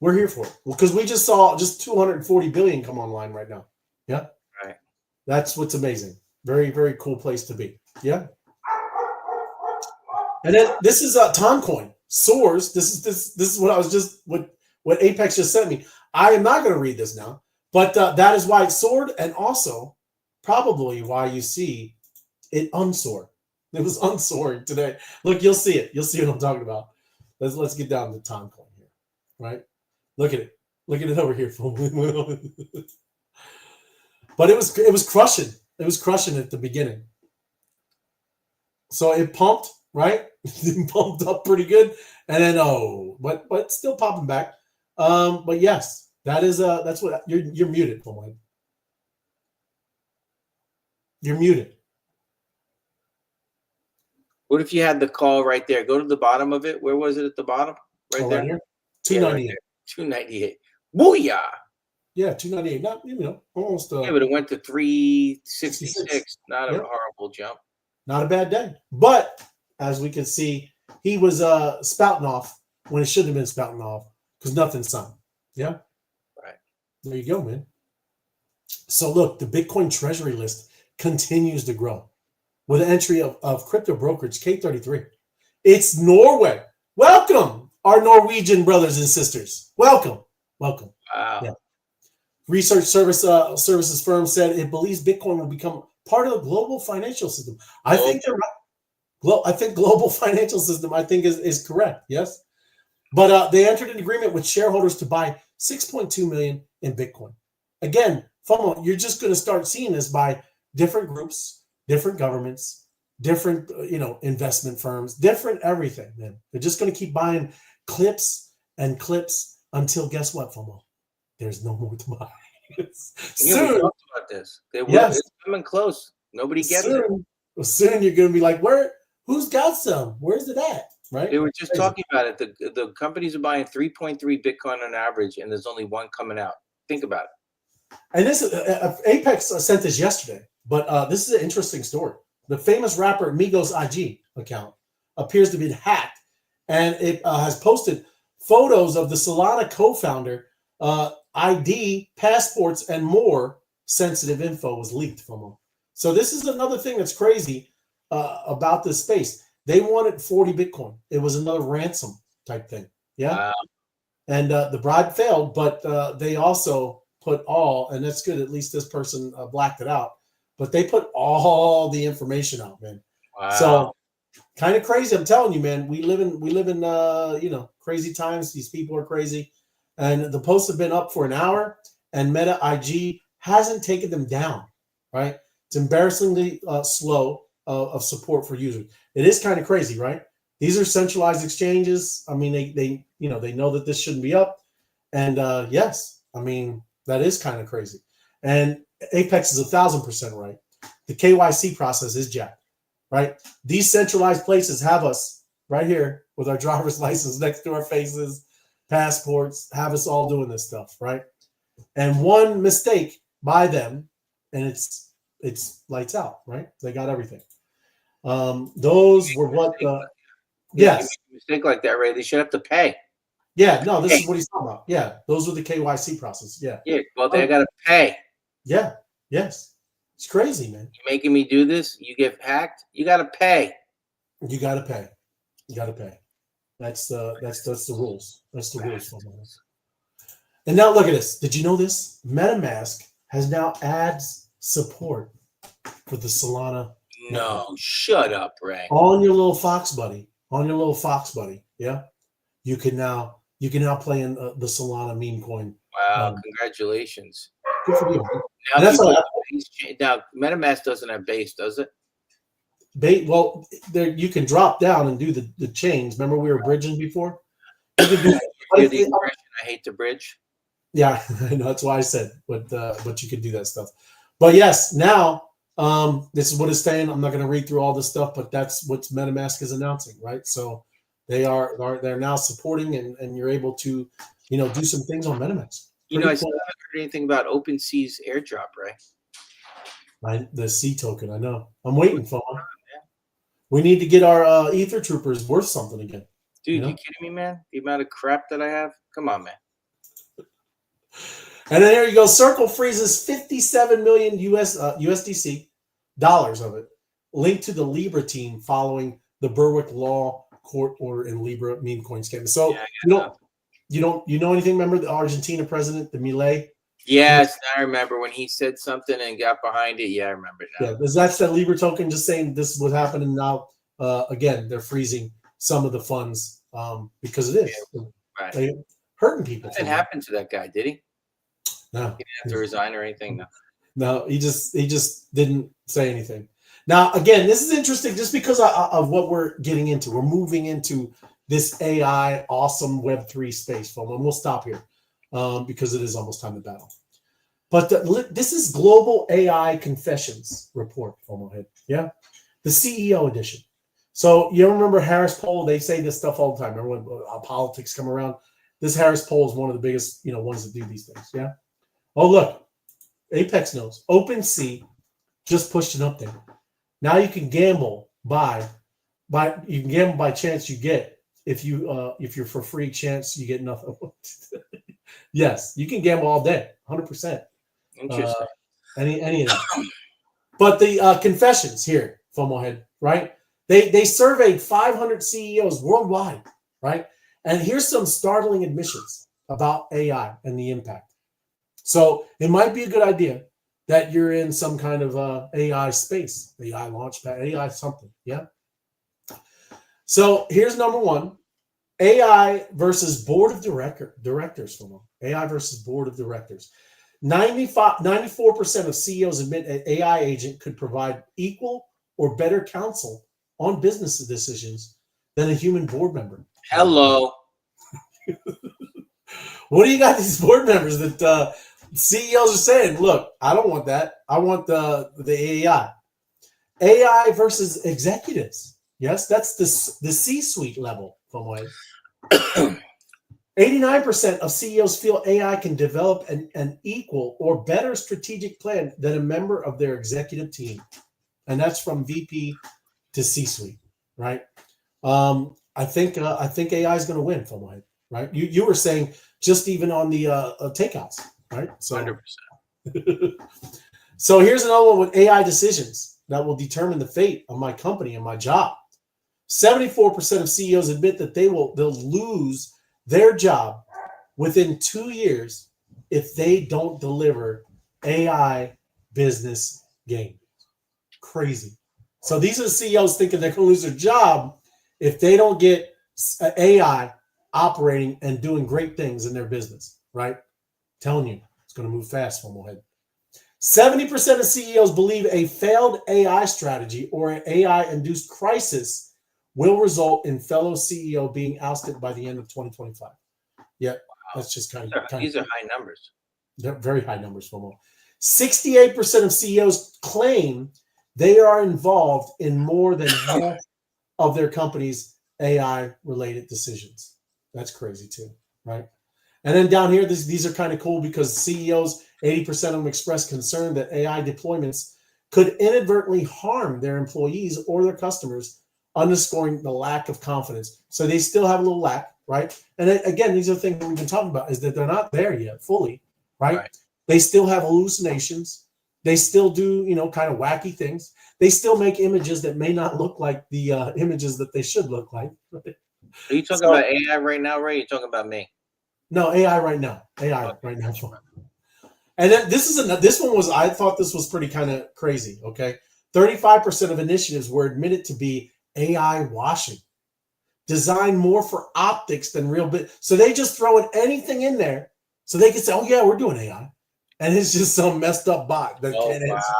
We're here for it. Because we just saw just 240 billion come online right now. Yeah. Right. That's what's amazing. Very, very cool place to be. Yeah. And then this is Toncoin. Soars. This is what I was just what Apex just sent me. I am not going to read this now, but that is why it soared, and also probably why you see it unsoared. It was unsoaring today. Look, you'll see it. You'll see what I'm talking about. Let's get down to Toncoin here, right? Look at it. Look at it over here. But it was crushing. It was crushing at the beginning. So it pumped, right? It pumped up pretty good, and then but still popping back. But yes, that's what you're muted, Floyd. You're muted. What if you had the call right there? Go to the bottom of it. Where was it at the bottom? Right there. Right 298. Right 298. Booyah! Yeah, 298. Not almost. Yeah, but it went to 366. Not a horrible jump. Not a bad day. But as we can see, he was spouting off when it shouldn't have been spouting off because nothing's signed. Yeah. Right. There you go, man. So look, the Bitcoin treasury list continues to grow with an entry of crypto brokerage K33. It's Norway. Welcome, our Norwegian brothers and sisters. Welcome. Welcome. Wow. Yeah. Research services firm said it believes Bitcoin will become part of the global financial system. I think they're right. I think global financial system, I think, is correct. Yes. But they entered an agreement with shareholders to buy 6.2 million in Bitcoin. Again, FOMO, you're just going to start seeing this by different groups, different governments, different investment firms, different everything, man. They're just going to keep buying clips and clips until, guess what, FOMO? There's no more to buy. Soon, we talked about this. It's coming close. Nobody gets it. Soon you're going to be like, who's got some? Where's it at? Right? They were just talking about it. The companies are buying 3.3 Bitcoin on average, and there's only one coming out. Think about it. And this Apex sent this yesterday, but this is an interesting story. The famous rapper Migos IG account appears to be hacked, and it has posted photos of the Solana co-founder. ID, passports, and more sensitive info was leaked from them. So this is another thing that's crazy about this space. They wanted 40 Bitcoin. It was another ransom type thing. Yeah. Wow. And the bribe failed, but they also put and that's good. At least this person blacked it out. But they put all the information out, man. Wow. So kind of crazy. I'm telling you, man. We live in crazy times. These people are crazy. And the posts have been up for an hour, and Meta IG hasn't taken them down, right? It's embarrassingly slow of support for users. It is kind of crazy, right? These are centralized exchanges. I mean, they know that this shouldn't be up. And yes, I mean, that is kind of crazy. And Apex is 1,000% right. The KYC process is jacked, right? These centralized places have us right here with our driver's license next to our faces, passports, have us all doing this stuff, right? And one mistake by them, and it's lights out, right? They got everything. Those were what yes. You make a mistake like that, Ray, they should have to pay. Yeah, no, this is what he's talking about. Yeah, those were the KYC process. Yeah. Yeah, well, they got to pay. Yeah, yes. It's crazy, man. You're making me do this, you get hacked, you got to pay. You got to pay. You got to pay. That's the rules. That's the rules. And now look at this. Did you know this? MetaMask has now ads support for the Solana. No, shut up, Ray. On your little Fox buddy. Yeah. You can now play in the Solana meme coin. Wow, congratulations. Good for you. Now MetaMask doesn't have base, does it? Well, there you can drop down and do the chains. Remember we were bridging before? You can do the expression, I hate to bridge. Yeah, I know, that's why I said, but you can do that stuff. But yes, now this is what it's saying. I'm not going to read through all this stuff, but that's what MetaMask is announcing, right? So they're now supporting, and you're able to, do some things on MetaMask. I still haven't heard anything about OpenSea's airdrop, right? Right, the C token. I know. I'm waiting for them. We need to get our Ether Troopers worth something again. Dude, you kidding me, man? The amount of crap that I have? Come on, man. And then there you go. Circle freezes 57 million USDC dollars of it, linked to the Libra team following the Berwick Law Court order in Libra meme coin scam. So you know anything? Remember the Argentina president, the Milei? Yes, I remember when he said something and got behind it. Yeah, I remember now. Yeah, that's that Libra token just saying this is what happened, and now again they're freezing some of the funds because it is Right. hurting people. Nothing happened to that guy, did he? No, he didn't have to resign or anything. No, he just didn't say anything. Now, again, this is interesting just because of what we're getting into. We're moving into this AI awesome Web3 space, and we'll stop here because it is almost time to battle. But this is Global AI Confessions report, FOMO. Yeah, the CEO edition. So you remember Harris Poll? They say this stuff all the time. Remember when politics come around? This Harris Poll is one of the biggest, ones that do these things. Yeah. Oh, look, Apex knows. OpenSea just pushed an update. Now you can gamble by chance you get. If you're for free chance you get nothing. Yes, you can gamble all day, 100%. Interesting. Any of that. But the confessions here, FOMO head, right? They surveyed 500 CEOs worldwide, right? And here's some startling admissions about AI and the impact. So it might be a good idea that you're in some kind of AI space, AI launchpad, AI something, yeah? So here's number one, AI versus board of directors. AI versus board of directors. 94% of CEOs admit an AI agent could provide equal or better counsel on business decisions than a human board member. Hello. What do you got these board members that CEOs are saying, look, I don't want that. I want the AI. AI versus executives. Yes, that's the C-suite level. 89% of CEOs feel AI can develop an equal or better strategic plan than a member of their executive team. And that's from VP to C-suite, right? I think AI is going to win, right? You were saying just even on the takeouts, right? So 100%. So here's another one with AI decisions that will determine the fate of my company and my job. 74% of CEOs admit that they'll lose their job within 2 years if they don't deliver AI business gain. Crazy. So these are the CEOs thinking they're going to lose their job if they don't get AI operating and doing great things in their business, right? Telling you, it's going to move fast from ahead. 70% of CEOs believe a failed AI strategy or an AI-induced crisis will result in fellow CEO being ousted by the end of 2025. Yeah, wow. That's just kind of these are high numbers. They're very high numbers, FOMO. 68% of CEOs claim they are involved in more than half of their company's AI-related decisions. That's crazy too, right? And then down here, these are kind of cool because CEOs, 80% of them express concern that AI deployments could inadvertently harm their employees or their customers, underscoring the lack of confidence. So they still have a little lack, right? And then, again, these are things that we've been talking about, is that they're not there yet fully, right? They still have hallucinations. They still do, kind of wacky things. They still make images that may not look like the images that they should look like. Right? Are you talking about AI right now, Ray? Or are you talking about me? No, AI right now. Right now. And then this one was, I thought this was pretty kind of crazy, okay? 35% of initiatives were admitted to be AI washing, designed more for optics than real business. So they just throw in anything in there so they can say, oh yeah, we're doing AI. And it's just some messed up bot that can't answer.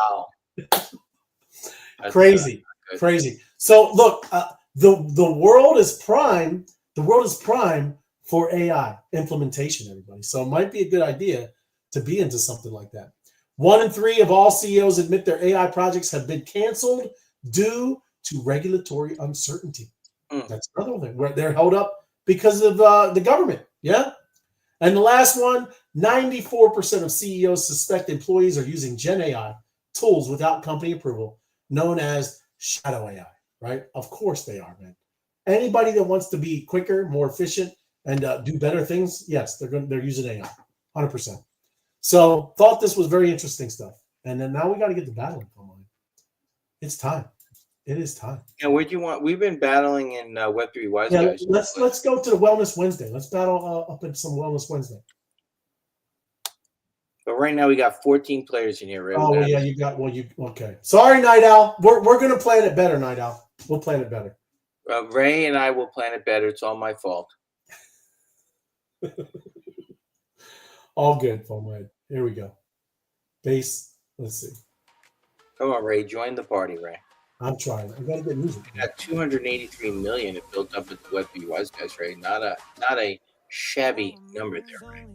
Wow. Crazy. Crazy. So look, the world is prime. The world is prime for AI implementation, everybody. So it might be a good idea to be into something like that. 1 in 3 of all CEOs admit their AI projects have been canceled due to regulatory uncertainty. That's another thing where they're held up because of the government. Yeah. And the last one, 94% of CEOs suspect employees are using Gen AI tools without company approval, known as shadow AI, right? Of course they are, man. Anybody that wants to be quicker, more efficient, and do better things, yes, they're using AI, 100%. So thought this was very interesting stuff. And then now we got to get the battling going on. It's time. It is time. Yeah, where'd you want? We've been battling in Web3 Wise Guys. Let's go to the Wellness Wednesday. Let's battle up in some Wellness Wednesday. But right now we got 14 players in here, right? Oh, well, yeah, you got okay. Sorry, Night Owl. We're gonna plan it better, Night Owl. We'll plan it better. Ray and I will plan it better. It's all my fault. All good, Foamhead. Here we go. Base. Let's see. Come on, Ray. Join the party, Ray. I'm trying. I gotta get music. We got 283 million it built up at the Web3 Wise Guys, Ray. Not a shabby number there, Ray.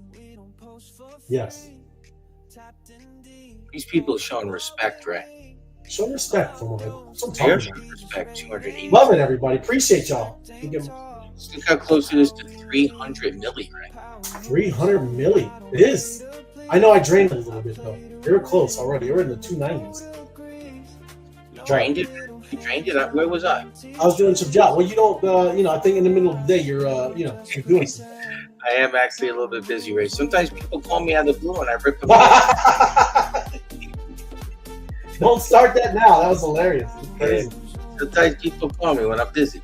Yes. These people are showing respect, Ray. Show respect, Foamhead. They're showing respect. 280. Love it, everybody. Appreciate y'all. Look how close it is to 300 million, Ray. 300 million. It is. I know I drained it a little bit though. They were close already. They were in the 290s. You drained it? You drained it? Where was I? I was doing some job. Well, you don't, I think in the middle of the day you're doing something. I am actually a little bit busy, Ray. Sometimes people call me out of the blue and I rip them off. Don't start that now. That was hilarious. Crazy. Sometimes people call me when I'm busy.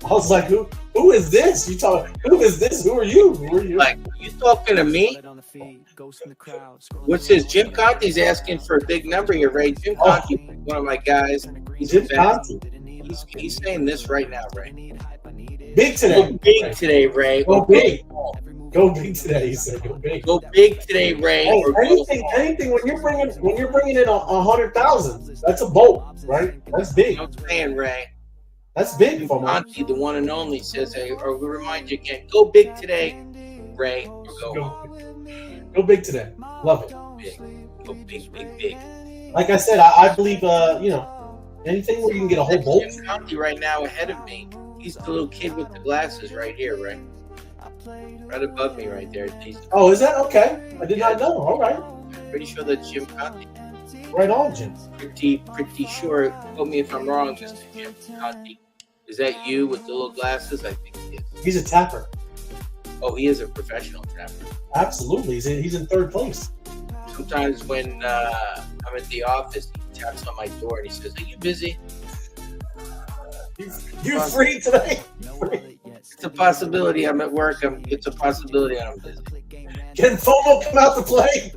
I was like, who is this? Who is this? Who are you? Who are you? Like, you talking to me? What's this? Jim Conti's asking for a big number here, Ray. Jim Conti, one of my guys. Jim Conti. He's saying this right now, Ray. Big today. Go big today, Ray. Go big. Go big today. He said, "Go big." Go big today, Ray. Hey, anything. When you're bringing in 100,000, that's a bolt, right? That's big. I'm saying, Ray. That's big for me. Auntie, the one and only, says, "Hey, or we remind you again, go big today, Ray. Or go big today. Love it. Big. Go big, big, big." Like I said, I believe anything where you can get a whole bolt. Jim Conti right now ahead of me. He's the little kid with the glasses right here, Ray. Right above me, right there. Oh, is that okay? I did not know. All right. Pretty sure that's Jim Conti. Right on, Jim. Pretty sure. Quote me if I'm wrong, Mr. Jim Conti. Is that you with the little glasses? I think he is. He's a tapper. Oh, he is a professional tapper. Absolutely. He's in third place. Sometimes when I'm at the office, he taps on my door and he says, "Are you busy?" You free today? It's a possibility I'm at work. It's a possibility I'm busy. Can FOMO come out to play?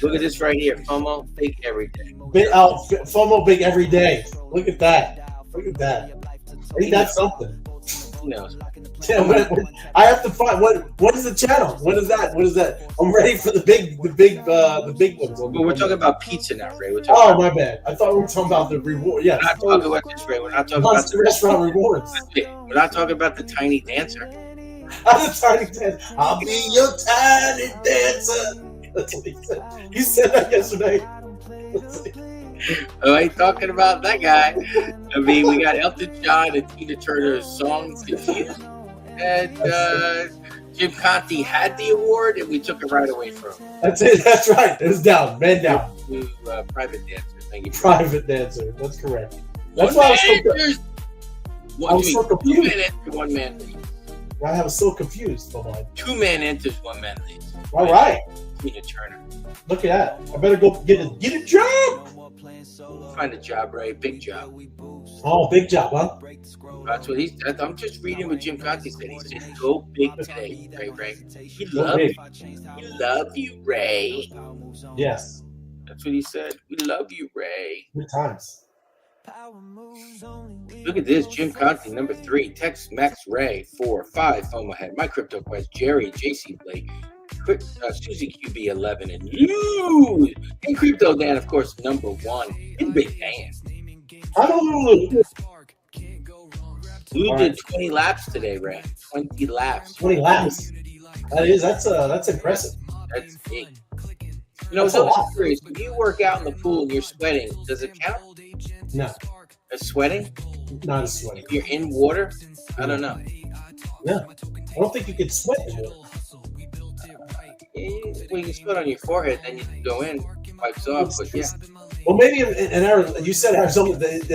Look at this right here. FOMO, big every day. FOMO, big every day. Look at that. Look at that. Ain't that something? Who knows? Yeah, I have to find what is the channel? What is that? What is that? I'm ready for the big ones. But we're talking about pizza now, Ray. My bad. I thought we were talking about the reward. Yeah. We're not talking about this, Ray. We're not talking about the restaurant rewards. We're not talking about the tiny dancer. I'm the tiny dancer. I'll be your tiny dancer. That's what he said. You said that yesterday. I ain't talking about that guy. I mean, we got Elton John and Tina Turner's songs confused. And Jim Conti had the award, and we took it right away from him. That's it. That's right. It was down. Man down. Private dancer. Thank you. Private dancer. That's correct. That's why I was so confused. 2 men enter, 1 man leaves. I was so confused. 2 men enters, 1 man leaves. All right. Tina Turner. Look at that. I better go get a job. Find a job, Ray. Big job. Oh, big job, huh? That's what I'm just reading what Jim Conti said. He said, "Go big today, Ray. He love you, Ray." Yes. That's what he said. We love you, Ray. Good times. Look at this. Jim Conti, number 3. Text Max Ray 4, 5. FOMO Head. My Crypto Quest. Jerry, JC Blake. Susie QB 11 and you in Crypto Dan, of course, number 1 in Big Dan. Honolulu. You All did right. 20 laps today, Ray. 20 laps. 20 laps. That's impressive. That's big. You know, That's I a was lot. curious. If you work out in the pool and you're sweating, does it count No, as sweating? not as sweaty. If you're in water, I don't know. Yeah, I don't think you could sweat in water. Well, you can sweat on your forehead, then you can go in, wipes off. But yeah, Well, maybe in Arizona, you said Arizona that it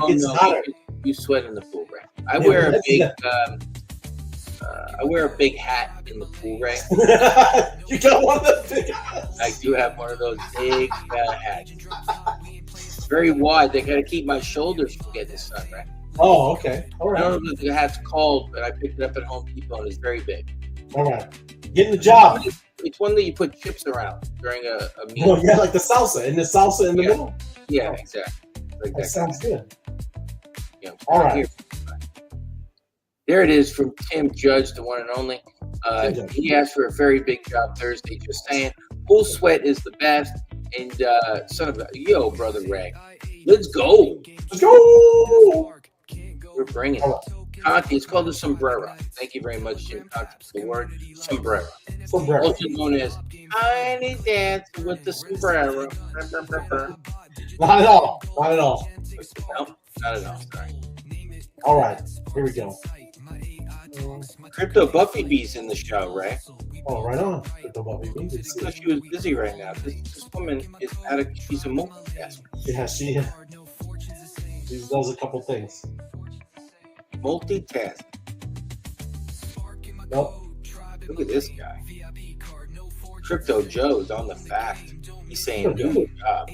gets hotter. You sweat in the pool, Ray. I Yeah, wear a that's- big, I wear a big hat in the pool, Ray. You got one of the big. I do have one of those big hats. It's very wide. They got to keep my shoulders from getting the sun, right? Oh, okay. All I right. don't know if the hat's called, but I picked it up at Home Depot and it's very big. All right. Getting the job. It's one that you put chips around during a meal. Oh, yeah, like the salsa. And the salsa in the middle. Yeah, exactly. Like That sounds good. Yeah. All right. There it is from Tim Judge, the one and only. Tim Judge. He asked for a very big job Thursday, just saying. Pool sweat is the best. And son of a, yo, brother Ray, let's go. Let's go. We're bringing All it. Conti, it's called the sombrero. Thank you very much, Jim Conti, for the word sombrero. Sombrero. Also known as Tiny Dancing with the Sombrero. Not at all. Not at all. No, not at all. Sorry. All right. Here we go. Crypto Buffy B's in the show, right? Oh, right on. Crypto Buffy. So she was busy right now. This woman is she's a multitasker. Yeah, she does a couple things. Multitask. Nope. Look at this guy. Crypto Joe's on the fact. He's saying, good job.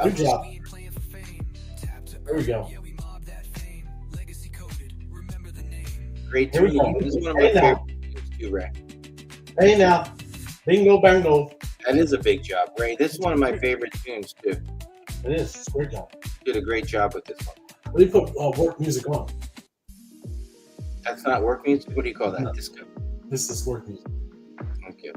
Good job. There we go. Great Here we tuning. go. This is one of my Hey, now. favorite tunes too, Ray. Hey now. Bingo bango. That is a big job, Ray. This is one of my favorite tunes too. It is. It's a great job. Did a great job with this one. What do you put work music on? That's not work music. What do you call that? No. Disco. This is work music. Thank you.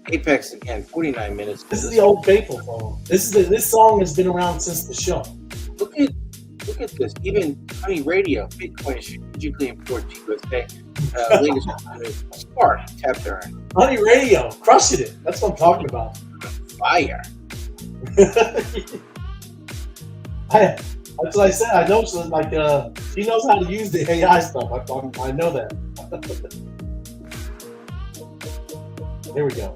Apex again, 49 minutes. This is the old faithful song. This song has been around since the show. Look at this. Even Honey Radio, Bitcoin is strategically important to USA. Latest Spark tapped there. Honey Radio, crushing it. That's what I'm talking about. Fire. That's what I said. I know she she knows how to use the AI stuff. I know that. There we go.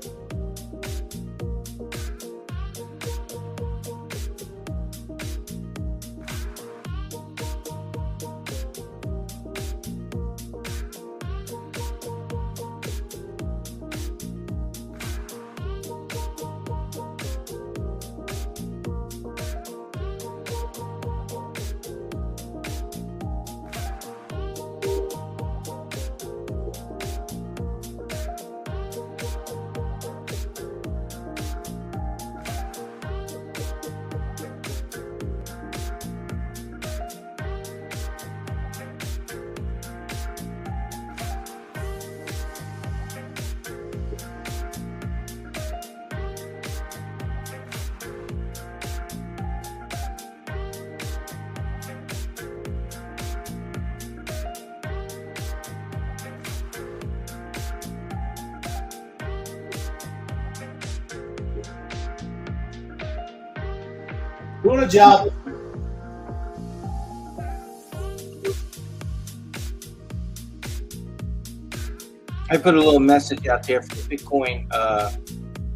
Doing a job. I put a little message out there for the Bitcoin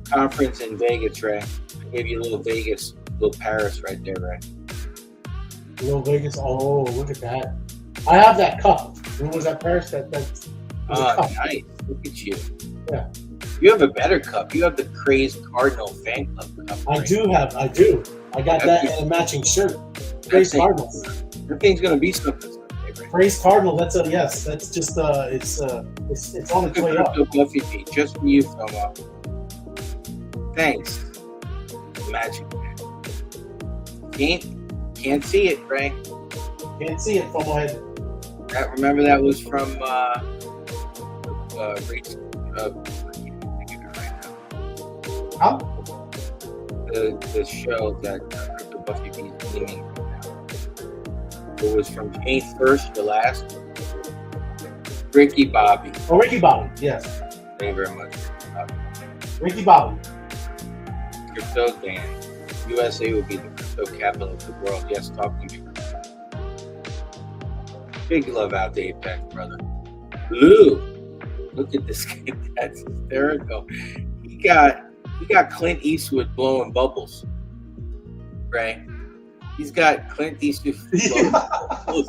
conference in Vegas, Ray. I gave you a little Vegas, little Paris right there, Ray. Little Vegas. Oh, look at that. I have that cup. What was that Paris? That's Oh, cup. nice. Look at you. Yeah. You have a better cup. You have the Crazed Cardinal fan club cup. I Ray. do. I got that in a matching shirt. Praise Cardinals. That thing's going to be something someday, Ray. Praise Cardinal. That's a yes. That's just it's on its way up. Crypto Buffy Bee, just for you, Foma. Thanks. Magic, man. Can't see it, Ray. Can't see it from my head. Remember that was from Rachel. How? The show that Crypto Buffy Bee is naming right now. It was from Jane first to last. Ricky Bobby. Oh, Ricky Bobby. Yes. Thank you very much. Ricky Bobby. Crypto Dan. USA will be the crypto capital of the world. Yes, talk to me. Big love out to Apex, brother. Lou. Look at this guy. That's hysterical. He got Clint Eastwood blowing bubbles. Right? He's got Clint Eastwood blowing bubbles.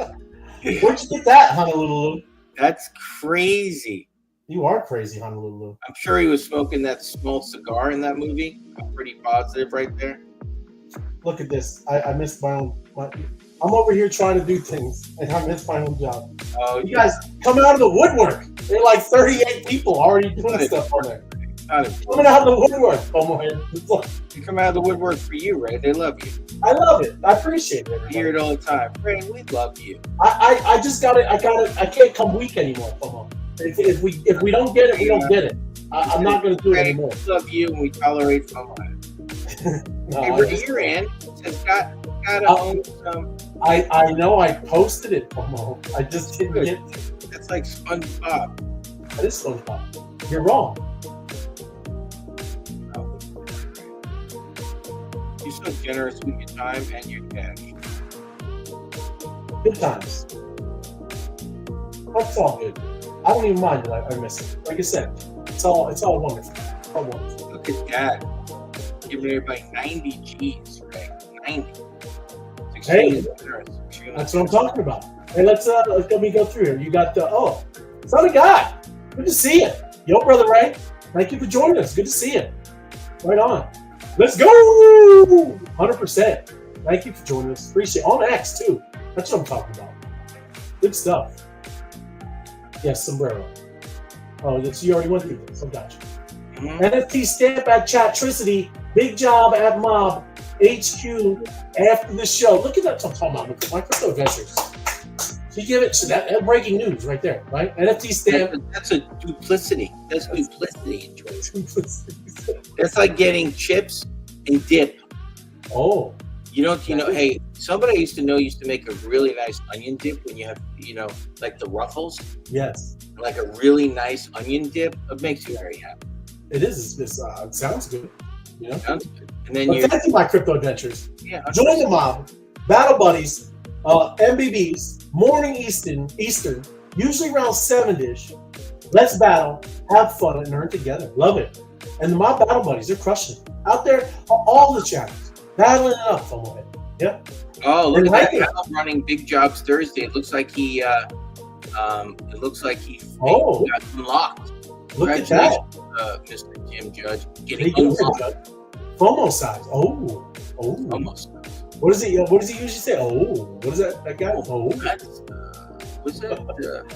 Where'd you get that, Honolulu? That's crazy. You are crazy, Honolulu. I'm sure he was smoking that small cigar in that movie. I'm pretty positive right there. Look at this. I missed my own. I'm over here trying to do things, and I missed my own job. Oh, you guys come out of the woodwork. There are like 38 people already doing stuff on there. Coming out of the woodwork. Oh my God. They come out of the woodwork for you, Ray. They love you. I love it. I appreciate it. I hear it all the time. Ray, we love you. I just got it. I can't come weak anymore. Come on. If we don't get it, we don't get it. I'm not going to do it anymore. We love you and we tolerate someone. No, hey, Ray, your end has got to own some. I know I posted it, Pomo. I just didn't get it. That's like SpongeBob. That is SpongeBob. You're wrong. You're so generous with your time and your cash. Good times. That's all good. I don't even mind that I miss it. Like I said, it's all wonderful. It's all wonderful. Look at that. Giving everybody 90 G's, right? 90. Hey, that's what I'm talking about. Hey, let me go through here. You got son of God. Good to see you. Yo, brother Ray. Thank you for joining us. Good to see you. Right on. Let's go. 100%. Thank you for joining us. Appreciate it. On X too. That's what I'm talking about. Good stuff. Yes, sombrero. Oh, yes, you already went through this. I got you. NFT stamp at Chatricity. Big job at Mob HQ after the show. Look at that. That's what I'm talking about. My crypto adventures. You give it. So that breaking news right there, right? NFT stamp. That's a duplicity. That's duplicity. That's like getting chips and dip. Oh. You know, hey, somebody I used to know used to make a really nice onion dip when you have, like the Ruffles. Yes. Like a really nice onion dip. It makes you very happy. It is. It sounds good. Sounds good. And then thank you, my crypto adventures. Yeah. Join the mob. Battle buddies. MBBs. Morning Eastern. Usually around 7-ish. Let's battle. Have fun and learn together. Love it. And the mob battle buddies, they're crushing it. Out there, all the channels. Battling it up somewhere. Yep. Oh, look at that! Al running Big Jobs Thursday. It looks like he. Got unlocked. Look at that, Mr. Jim Judge getting unlocked. FOMO size. Oh. Almost. What does he usually say? Oh, what is that guy? Oh. What's that?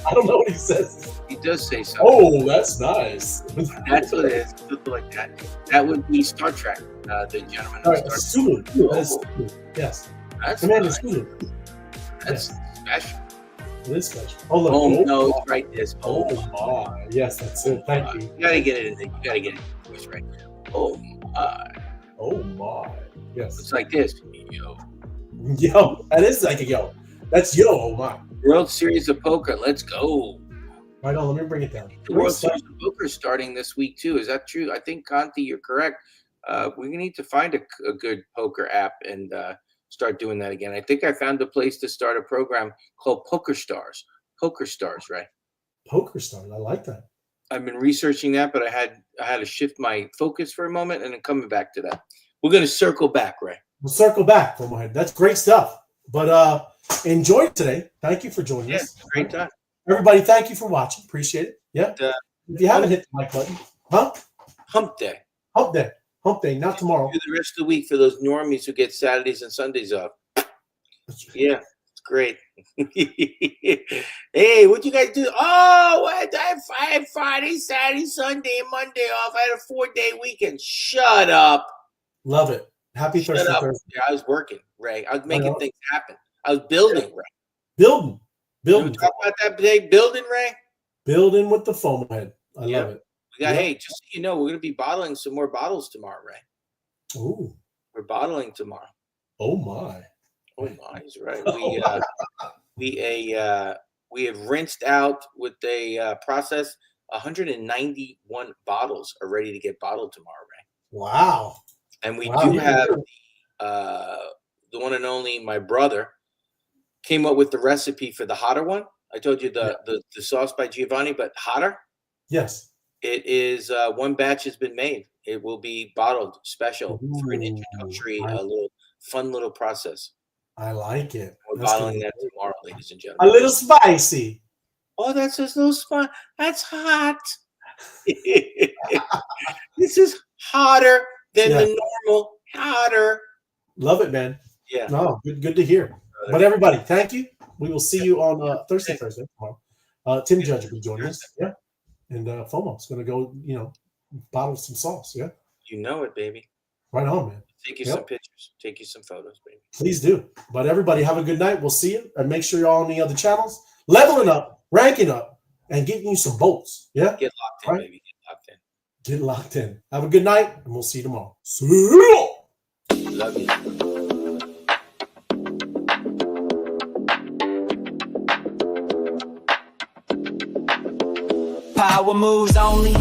I don't know what he says. He does say something. Oh, that's nice. That's what it is. Something like that. That would be Star Trek. The gentleman. All right, Sulu. Yes. That's Commander nice. Sulu. That's special. It is special. Oh, look. Oh, no, it's right this. Oh, my. Yes, that's it. Thank you. You gotta get it in there. You gotta get it in voice right now. Oh, my. Oh, my. Yes. It's like this. Yo. Yo. That is like a yo. That's yo. Oh, my. World Series of Poker. Let's go. Right on. Let me bring it down. The World Series of Poker is starting this week, too. Is that true? I think, Conti, you're correct. We need to find a good poker app and start doing that again. I think I found a place to start a program called Poker Stars. Poker Stars, right? Poker Stars. I like that. I've been researching that, but I had to shift my focus for a moment and then coming back to that. We're going to circle back, Ray. We'll circle back from my head. That's great stuff. But enjoy it today. Thank you for joining us. Great time. Everybody, thank you for watching. Appreciate it. Yeah. If you haven't hit the like button, Hump Day. Hump day, not tomorrow. Do the rest of the week for those normies who get Saturdays and Sundays off. Yeah, it's great. Hey, what'd you guys do? Oh, I had Friday, Saturday, Sunday, and Monday off. I had a 4-day weekend. Shut up. Love it. Happy Thursday. Yeah, I was working, Ray. I was making things happen. I was building, Ray. Building. Talk about that today. Building, Ray. Building with the foam head. I love it. Hey, just so you know, we're going to be bottling some more bottles tomorrow, Ray. Ooh. We're bottling tomorrow. Oh, my. Oh, my. He's right. we have rinsed out with a process 191 bottles are ready to get bottled tomorrow, Ray. Wow. And we do have the one and only my brother came up with the recipe for the hotter one. I told you the sauce by Giovanni, but hotter. Yes. It is one batch has been made. It will be bottled special for an introductory, little fun little process. I like it. We're bottling that tomorrow, ladies and gentlemen. A little spicy. Oh, that's just a little spicy. That's hot. This is hotter than the normal. Hotter. Love it, man. Yeah. No, good to hear. But everybody, thank you. We will see you on Thursday tomorrow. Tim Judge will be joining us. Yeah. And FOMO's going to go, bottle some sauce. Yeah. You know it, baby. Right on, man. Take you some pictures. Take you some photos, baby. Please do. But everybody, have a good night. We'll see you. And make sure you're on the other channels. Leveling up, ranking up, and getting you some bolts. Yeah? Get locked in, baby. Get locked in. Get locked in. Have a good night, and we'll see you tomorrow. See you. Love you. Power moves only.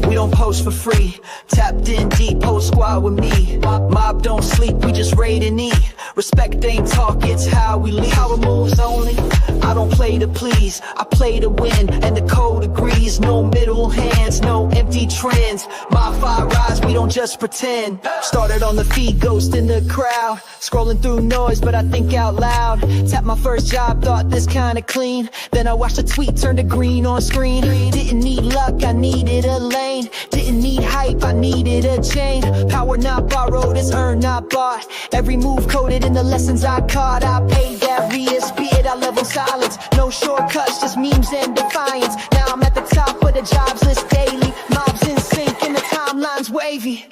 We don't post for free. Tapped in deep, post squad with me. Mob don't sleep, we just raid and eat. Respect ain't talk, it's how we lead. Power moves only. I don't play to please, I play to win, and the code agrees. No middle hands, no empty trends. MOBFI rise, we don't just pretend. Started on the feed, ghost in the crowd. Scrolling through noise, but I think out loud. Tapped my first job, thought this kinda clean. Then I watched a tweet turn to green on screen. Didn't need luck, I needed a lane. Didn't need hype, I needed a chain. Power not borrowed, it's earned, not bought. Every move coded in the lessons I caught. I paid that Rias, be it I level silence. No shortcuts, just memes and defiance. Now I'm at the top of the jobs list daily. Mobs in sync and the timeline's wavy.